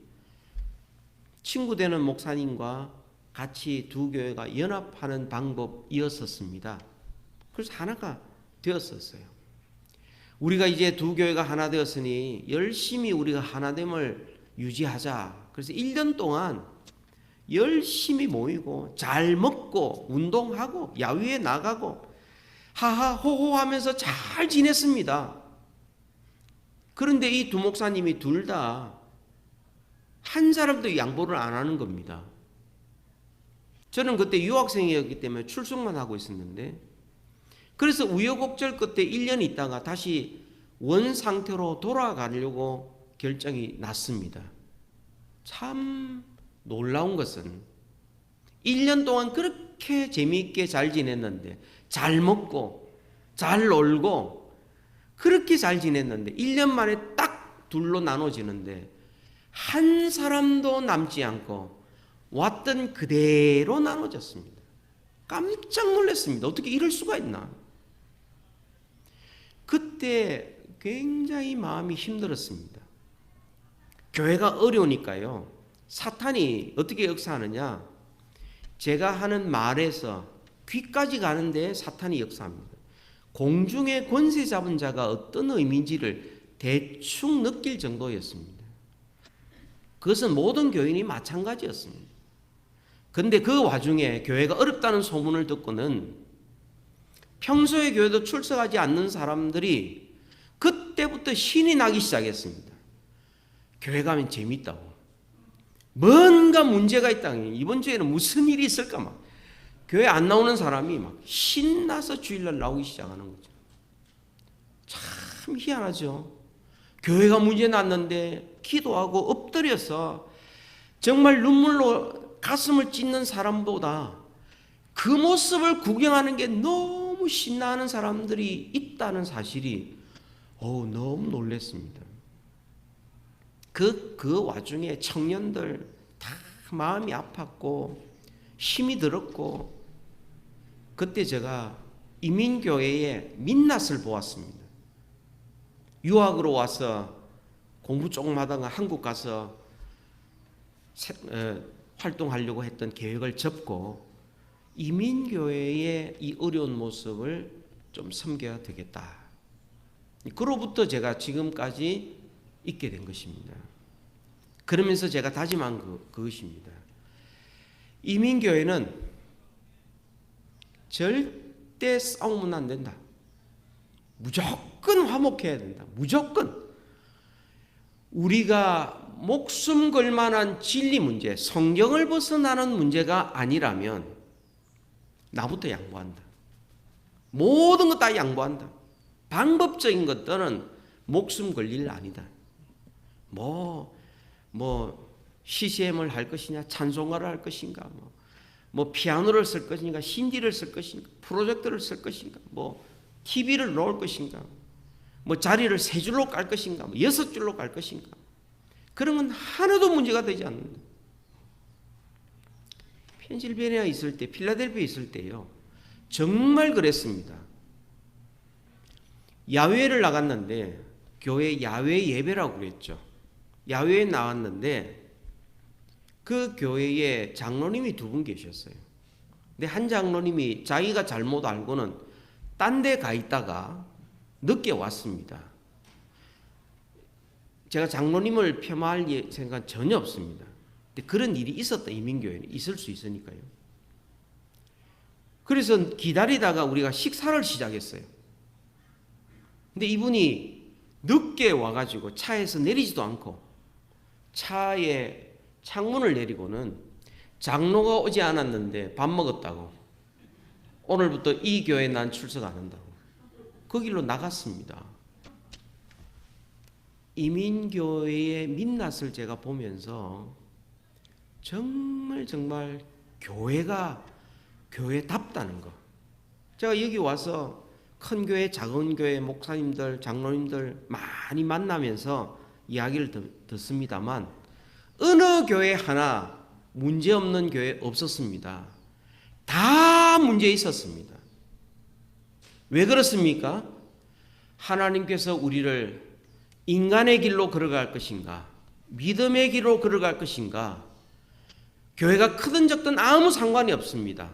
친구 되는 목사님과 같이 두 교회가 연합하는 방법이었었습니다. 그래서 하나가 되었었어요. 우리가 이제 두 교회가 하나 되었으니 열심히 우리가 하나됨을 유지하자. 그래서 1년 동안 열심히 모이고 잘 먹고 운동하고 야외에 나가고 하하호호 하면서 잘 지냈습니다. 그런데 이 두 목사님이 둘 다 한 사람도 양보를 안 하는 겁니다. 저는 그때 유학생이었기 때문에 출석만 하고 있었는데, 그래서 우여곡절 끝에 1년 있다가 다시 원 상태로 돌아가려고 결정이 났습니다. 참 놀라운 것은 1년 동안 그렇게 재미있게 잘 지냈는데, 잘 먹고 잘 놀고 그렇게 잘 지냈는데 1년 만에 딱 둘로 나눠지는데 한 사람도 남지 않고 왔던 그대로 나눠졌습니다. 깜짝 놀랐습니다. 어떻게 이럴 수가 있나? 그때 굉장히 마음이 힘들었습니다. 교회가 어려우니까요. 사탄이 어떻게 역사하느냐? 제가 하는 말에서 귀까지 가는데 사탄이 역사합니다. 공중의 권세 잡은 자가 어떤 의미인지를 대충 느낄 정도였습니다. 그것은 모든 교인이 마찬가지였습니다. 그런데 그 와중에 교회가 어렵다는 소문을 듣고는 평소에 교회도 출석하지 않는 사람들이 그때부터 신이 나기 시작했습니다. 교회 가면 재밌다고. 뭔가 문제가 있다. 이번 주에는 무슨 일이 있을까 막. 교회 안 나오는 사람이 막 신나서 주일날 나오기 시작하는 거죠. 참 희한하죠. 교회가 문제 났는데 기도하고 엎드려서 정말 눈물로 가슴을 찢는 사람보다 그 모습을 구경하는 게 너무 신나는 사람들이 있다는 사실이 너무 놀랐습니다. 그 와중에 청년들 다 마음이 아팠고 힘이 들었고, 그때 제가 이민교회의 민낯을 보았습니다. 유학으로 와서 공부 조금 하다가 한국 가서 활동하려고 했던 계획을 접고 이민교회의 이 어려운 모습을 좀 섬겨야 되겠다. 그로부터 제가 지금까지 있게 된 것입니다. 그러면서 제가 다짐한 그것입니다. 이민교회는 절대 싸우면 안 된다. 무조건 화목해야 된다. 무조건. 우리가 목숨 걸 만한 진리 문제, 성경을 벗어나는 문제가 아니라면 나부터 양보한다. 모든 것 다 양보한다. 방법적인 것들은 목숨 걸 일 아니다. CCM을 할 것이냐, 찬송가를 할 것인가, 피아노를 쓸 것인가, 신디를 쓸 것인가, 프로젝터를 쓸 것인가, TV를 놓을 것인가, 자리를 3줄로 깔 것인가, 6줄로 깔 것인가. 그런 건 하나도 문제가 되지 않는다. 펜실베니아에 있을 때, 필라델피아에 있을 때요, 정말 그랬습니다. 야외를 나갔는데, 교회 야외 예배라고 그랬죠. 야외에 나왔는데 그 교회에 장로님이 두 분 계셨어요. 근데 한 장로님이 자기가 잘못 알고는 딴 데 가 있다가 늦게 왔습니다. 제가 장로님을 폄하할 생각은 전혀 없습니다. 근데 그런 일이 있었다. 이민교회는 있을 수 있으니까요. 그래서 기다리다가 우리가 식사를 시작했어요. 근데 이분이 늦게 와가지고 차에서 내리지도 않고 차에 창문을 내리고는 장로가 오지 않았는데 밥 먹었다고, 오늘부터 이 교회에 난 출석 안 한다고 그 길로 나갔습니다. 이민교회의 민낯을 제가 보면서 정말 교회가 교회답다는 거. 제가 여기 와서 큰 교회, 작은 교회 목사님들, 장로님들 많이 만나면서 이야기를 듣습니다만 어느 교회 하나 문제없는 교회 없었습니다. 다 문제 있었습니다. 왜 그렇습니까? 하나님께서 우리를 인간의 길로 걸어갈 것인가, 믿음의 길로 걸어갈 것인가, 교회가 크든 적든 아무 상관이 없습니다.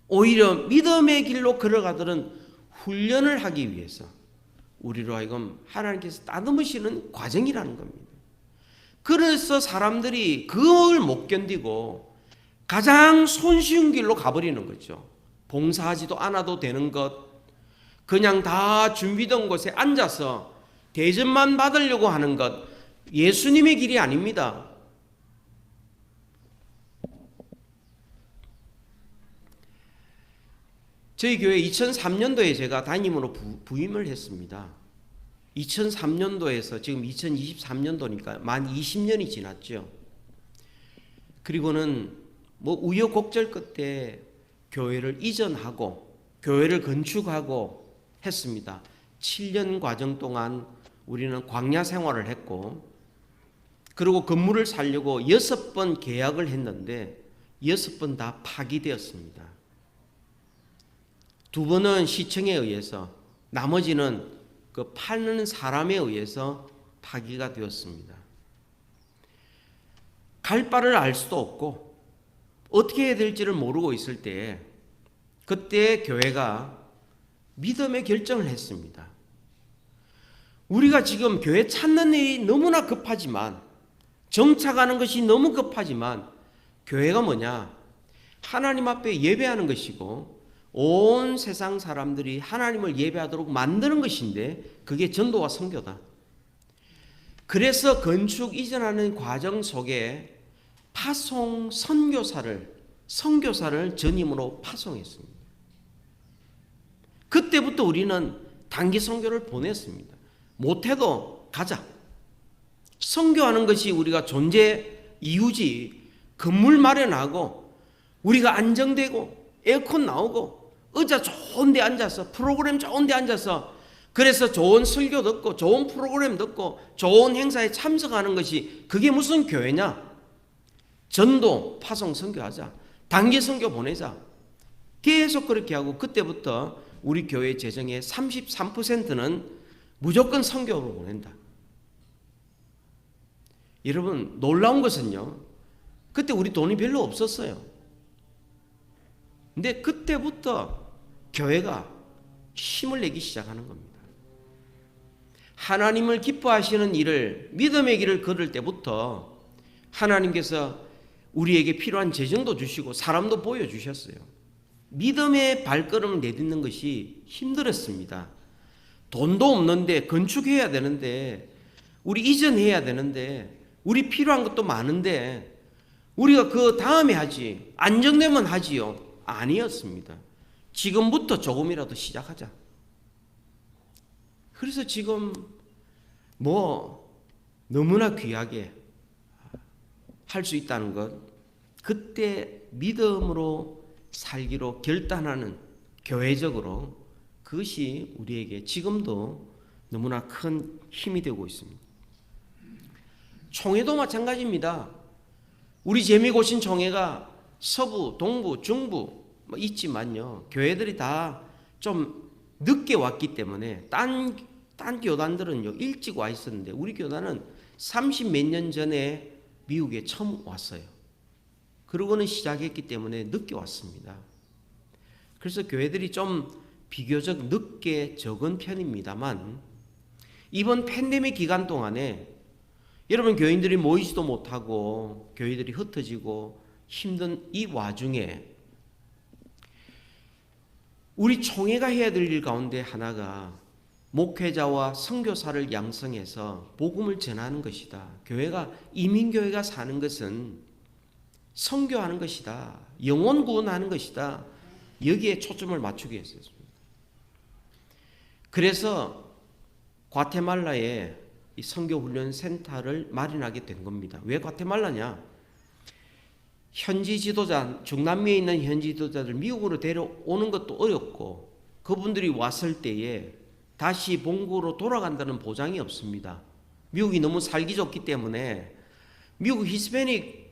오히려 믿음의 길로 걸어가도록 훈련을 하기 위해서 우리로 하여금 하나님께서 따듬으시는 과정이라는 겁니다. 그래서 사람들이 그걸 못 견디고 가장 손쉬운 길로 가버리는 거죠. 봉사하지도 않아도 되는 것, 그냥 다 준비된 곳에 앉아서 대접만 받으려고 하는 것, 예수님의 길이 아닙니다. 저희 교회 2003년도에 제가 담임으로 부임을 했습니다. 2003년도에서 지금 2023년도니까 만 20년이 지났죠. 그리고는 우여곡절 끝에 교회를 이전하고 교회를 건축하고 했습니다. 7년 과정 동안 우리는 광야 생활을 했고, 그리고 건물을 살려고 6번 계약을 했는데 6번 다 파기되었습니다. 2번은 시청에 의해서, 나머지는 그 파는 사람에 의해서 파기가 되었습니다. 갈 바를 알 수도 없고 어떻게 해야 될지를 모르고 있을 때, 그때 교회가 믿음의 결정을 했습니다. 우리가 지금 교회 찾는 일이 너무나 급하지만, 정착하는 것이 너무 급하지만, 교회가 뭐냐? 하나님 앞에 예배하는 것이고 온 세상 사람들이 하나님을 예배하도록 만드는 것인데, 그게 전도와 선교다. 그래서 건축 이전하는 과정 속에 파송 선교사를 전임으로 파송했습니다. 그때부터 우리는 단기 선교를 보냈습니다. 못해도 가자. 선교하는 것이 우리가 존재 이유지. 건물 마련하고 우리가 안정되고 에어컨 나오고 의자 좋은 데 앉아서, 프로그램 좋은 데 앉아서, 그래서 좋은 설교 듣고 좋은 프로그램 듣고 좋은 행사에 참석하는 것이, 그게 무슨 교회냐? 전도, 파송, 선교하자. 단기 선교 보내자. 계속 그렇게 하고, 그때부터 우리 교회 재정의 33%는 무조건 선교로 보낸다. 여러분, 놀라운 것은요, 그때 우리 돈이 별로 없었어요. 근데 그때부터 교회가 힘을 내기 시작하는 겁니다. 하나님을 기뻐하시는 일을, 믿음의 길을 걸을 때부터 하나님께서 우리에게 필요한 재정도 주시고 사람도 보여주셨어요. 믿음의 발걸음을 내딛는 것이 힘들었습니다. 돈도 없는데, 건축해야 되는데, 우리 이전해야 되는데, 우리 필요한 것도 많은데, 우리가 그 다음에 하지, 안정되면 하지요. 아니었습니다. 지금부터 조금이라도 시작하자. 그래서 지금 너무나 귀하게 할 수 있다는 것, 그때 믿음으로 살기로 결단하는, 교회적으로, 그것이 우리에게 지금도 너무나 큰 힘이 되고 있습니다. 총회도 마찬가지입니다. 우리 재미고신 총회가 서부, 동부, 중부 있지만요, 교회들이 다 좀 늦게 왔기 때문에 딴 교단들은요 일찍 와 있었는데, 우리 교단은 30몇 년 전에 미국에 처음 왔어요. 그러고는 시작했기 때문에 늦게 왔습니다. 그래서 교회들이 좀 비교적 늦게 적은 편입니다만 이번 팬데믹 기간 동안에 여러분 교인들이 모이지도 못하고 교회들이 흩어지고 힘든 이 와중에 우리 총회가 해야 될 일 가운데 하나가 목회자와 선교사를 양성해서 복음을 전하는 것이다. 교회가 이민교회가 사는 것은 선교하는 것이다. 영혼 구원하는 것이다. 여기에 초점을 맞추게 했습니다. 그래서 과테말라에 이 선교훈련센터를 마련하게 된 겁니다. 왜 과테말라냐? 현지 지도자, 중남미에 있는 현지 지도자들 미국으로 데려오는 것도 어렵고 그분들이 왔을 때에 다시 본국으로 돌아간다는 보장이 없습니다. 미국이 너무 살기 좋기 때문에 미국 히스패닉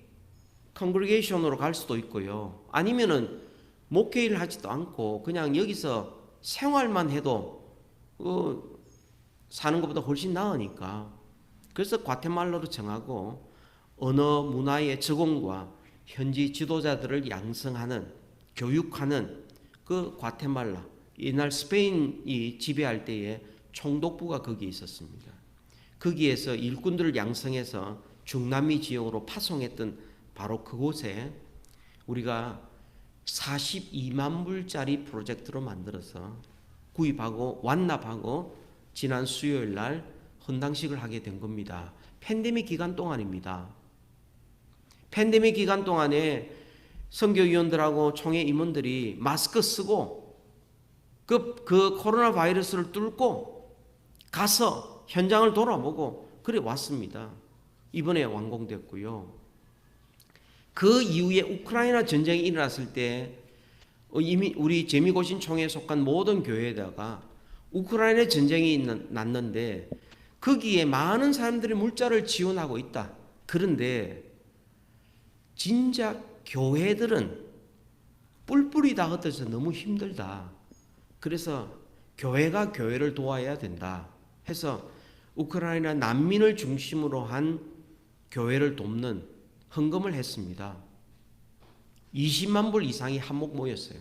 컨그리게이션으로 갈 수도 있고요. 아니면은 목회를 하지도 않고 그냥 여기서 생활만 해도 사는 것보다 훨씬 나으니까. 그래서 과테말라로 정하고 언어 문화의 적응과 현지 지도자들을 양성하는 교육하는 그 과테말라, 옛날 스페인이 지배할 때에 총독부가 거기에 있었습니다. 거기에서 일꾼들을 양성해서 중남미 지역으로 파송했던 바로 그곳에 우리가 42만 불짜리 프로젝트로 만들어서 구입하고 완납하고 지난 수요일 날 헌당식을 하게 된 겁니다. 팬데믹 기간 동안입니다. 팬데믹 기간 동안에 선교위원들하고 총회 임원들이 마스크 쓰고 그 코로나 바이러스를 뚫고 가서 현장을 돌아보고 그래 왔습니다. 이번에 완공됐고요. 그 이후에 우크라이나 전쟁이 일어났을 때 이미 우리 재미고신 총회에 속한 모든 교회에다가 우크라이나 전쟁이 났는데 거기에 많은 사람들이 물자를 지원하고 있다. 그런데 진짜 교회들은 뿔뿔이 다 흩어져서 너무 힘들다. 그래서 교회가 교회를 도와야 된다 해서 우크라이나 난민을 중심으로 한 교회를 돕는 헌금을 했습니다. 20만 불 이상이 한몫 모였어요.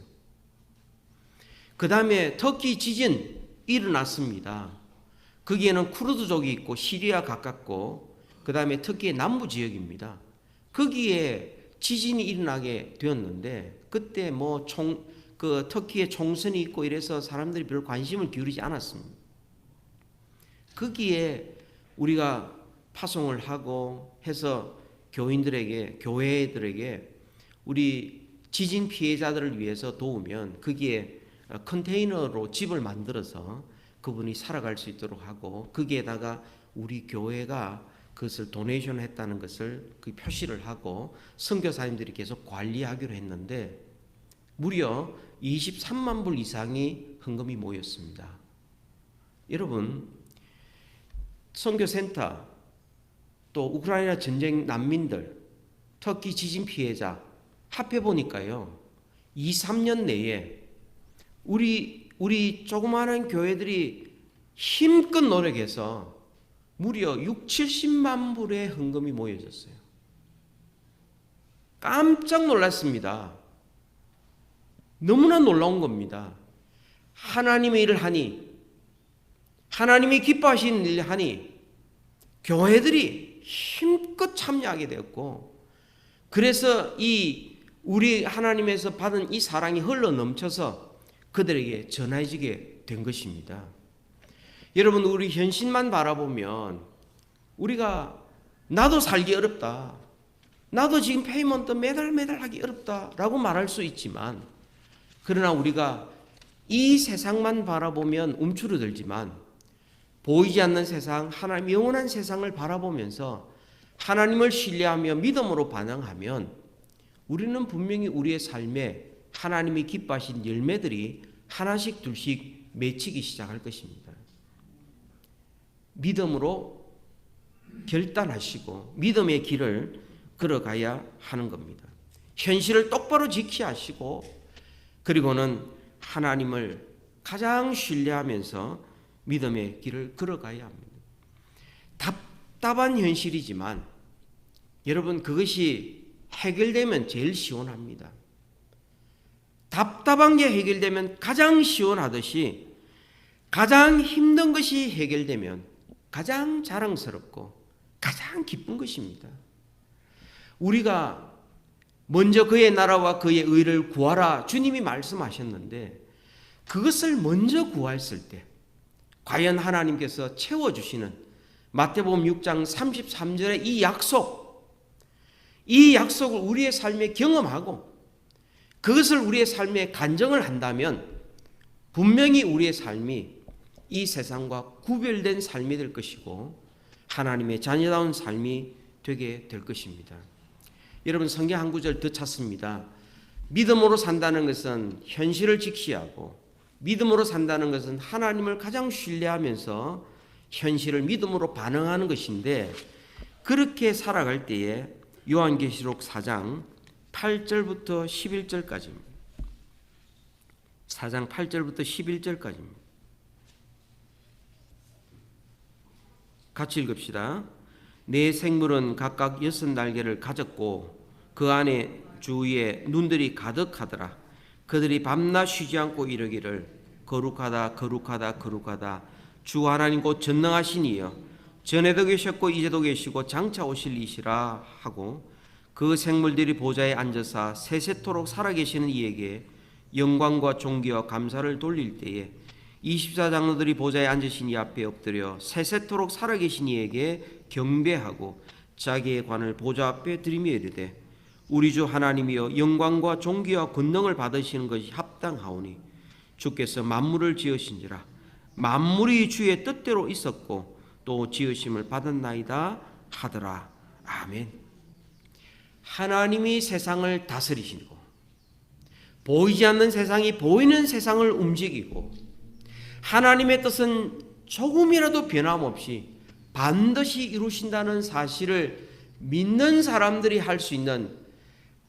그 다음에 터키 지진 일어났습니다. 거기에는 쿠르드족이 있고 시리아 가깝고 그 다음에 터키의 남부 지역입니다. 거기에 지진이 일어나게 되었는데 그때 그 터키에 총선이 있고 이래서 사람들이 별 관심을 기울이지 않았습니다. 거기에 우리가 파송을 하고 해서 교회들에게 우리 지진 피해자들을 위해서 도우면 거기에 컨테이너로 집을 만들어서 그분이 살아갈 수 있도록 하고 거기에다가 우리 교회가 그것을 도네이션 했다는 것을 그 표시를 하고 선교사님들이 계속 관리하기로 했는데 무려 23만 불 이상이 헌금이 모였습니다. 여러분 선교센터 또 우크라이나 전쟁 난민들 터키 지진 피해자 합해 보니까요 2-3년 내에 우리 조그마한 교회들이 힘껏 노력해서 무려 6-70만 불의 헌금이 모여졌어요. 깜짝 놀랐습니다. 너무나 놀라운 겁니다. 하나님의 일을 하니 하나님이 기뻐하시는 일을 하니 교회들이 힘껏 참여하게 되었고 그래서 우리 하나님에서 받은 이 사랑이 흘러 넘쳐서 그들에게 전해지게 된 것입니다. 여러분 우리 현실만 바라보면 우리가 나도 살기 어렵다. 나도 지금 페이먼트 매달 하기 어렵다라고 말할 수 있지만 그러나 우리가 이 세상만 바라보면 움츠러들지만 보이지 않는 세상, 하나님 영원한 세상을 바라보면서 하나님을 신뢰하며 믿음으로 반응하면 우리는 분명히 우리의 삶에 하나님이 기뻐하신 열매들이 하나씩 둘씩 맺히기 시작할 것입니다. 믿음으로 결단하시고 믿음의 길을 걸어가야 하는 겁니다. 현실을 똑바로 지켜야 하시고 그리고는 하나님을 가장 신뢰하면서 믿음의 길을 걸어가야 합니다. 답답한 현실이지만 여러분 그것이 해결되면 제일 시원합니다. 답답한 게 해결되면 가장 시원하듯이 가장 힘든 것이 해결되면 가장 자랑스럽고 가장 기쁜 것입니다. 우리가 먼저 그의 나라와 그의 의를 구하라 주님이 말씀하셨는데 그것을 먼저 구했을 때 과연 하나님께서 채워주시는 마태복음 6장 33절의 이 약속을 우리의 삶에 경험하고 그것을 우리의 삶에 간증을 한다면 분명히 우리의 삶이 이 세상과 구별된 삶이 될 것이고 하나님의 자녀다운 삶이 되게 될 것입니다. 여러분 성경 한 구절 더 찾습니다. 믿음으로 산다는 것은 현실을 직시하고 믿음으로 산다는 것은 하나님을 가장 신뢰하면서 현실을 믿음으로 반응하는 것인데 그렇게 살아갈 때에 요한계시록 4장 8절부터 11절까지입니다. 4장 8절부터 11절까지입니다. 같이 읽읍시다. 네 생물은 각각 6날개를 가졌고 그 안에 주위에 눈들이 가득하더라. 그들이 밤낮 쉬지 않고 이르기를 거룩하다 거룩하다 거룩하다 주 하나님 곧 전능하신 이여 전에도 계셨고 이제도 계시고 장차 오실 이시라 하고 그 생물들이 보좌에 앉아서 세세토록 살아계시는 이에게 영광과 존귀와 감사를 돌릴 때에 24장로들이 보좌에 앉으신 이 앞에 엎드려 세세토록 살아계신 이에게 경배하고 자기의 관을 보좌 앞에 들이며 이르되 우리 주 하나님이여 영광과 존귀와 권능을 받으시는 것이 합당하오니 주께서 만물을 지으신지라 만물이 주의 뜻대로 있었고 또 지으심을 받았나이다 하더라. 아멘. 하나님이 세상을 다스리시고 보이지 않는 세상이 보이는 세상을 움직이고 하나님의 뜻은 조금이라도 변함없이 반드시 이루신다는 사실을 믿는 사람들이 할 수 있는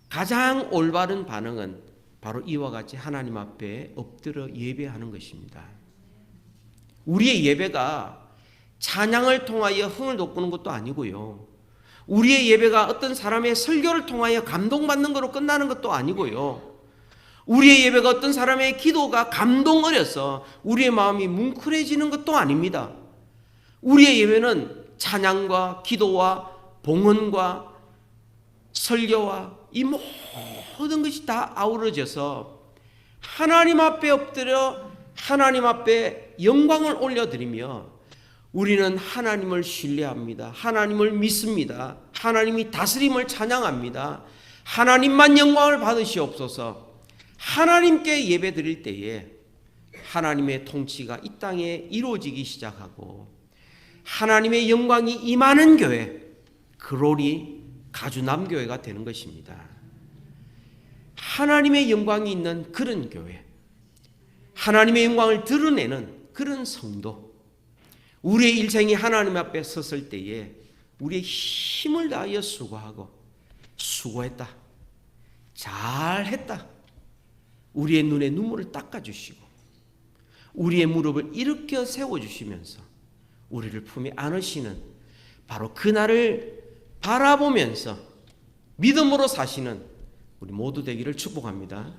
가장 올바른 반응은 바로 이와 같이 하나님 앞에 엎드려 예배하는 것입니다. 우리의 예배가 찬양을 통하여 흥을 돋구는 것도 아니고요. 우리의 예배가 어떤 사람의 설교를 통하여 감동받는 것으로 끝나는 것도 아니고요. 우리의 예배가 어떤 사람의 기도가 감동 어려서 우리의 마음이 뭉클해지는 것도 아닙니다. 우리의 예배는 찬양과 기도와 봉헌과 설교와 이 모든 것이 다 아우러져서 하나님 앞에 엎드려 하나님 앞에 영광을 올려드리며 우리는 하나님을 신뢰합니다. 하나님을 믿습니다. 하나님이 다스림을 찬양합니다. 하나님만 영광을 받으시옵소서. 하나님께 예배 드릴 때에 하나님의 통치가 이 땅에 이루어지기 시작하고 하나님의 영광이 임하는 교회, 그로리 가주남교회가 되는 것입니다. 하나님의 영광이 있는 그런 교회, 하나님의 영광을 드러내는 그런 성도, 우리의 일생이 하나님 앞에 섰을 때에 우리의 힘을 다하여 수고하고 수고했다, 잘했다, 우리의 눈에 눈물을 닦아주시고 우리의 무릎을 일으켜 세워주시면서 우리를 품에 안으시는 바로 그날을 바라보면서 믿음으로 사시는 우리 모두 되기를 축복합니다.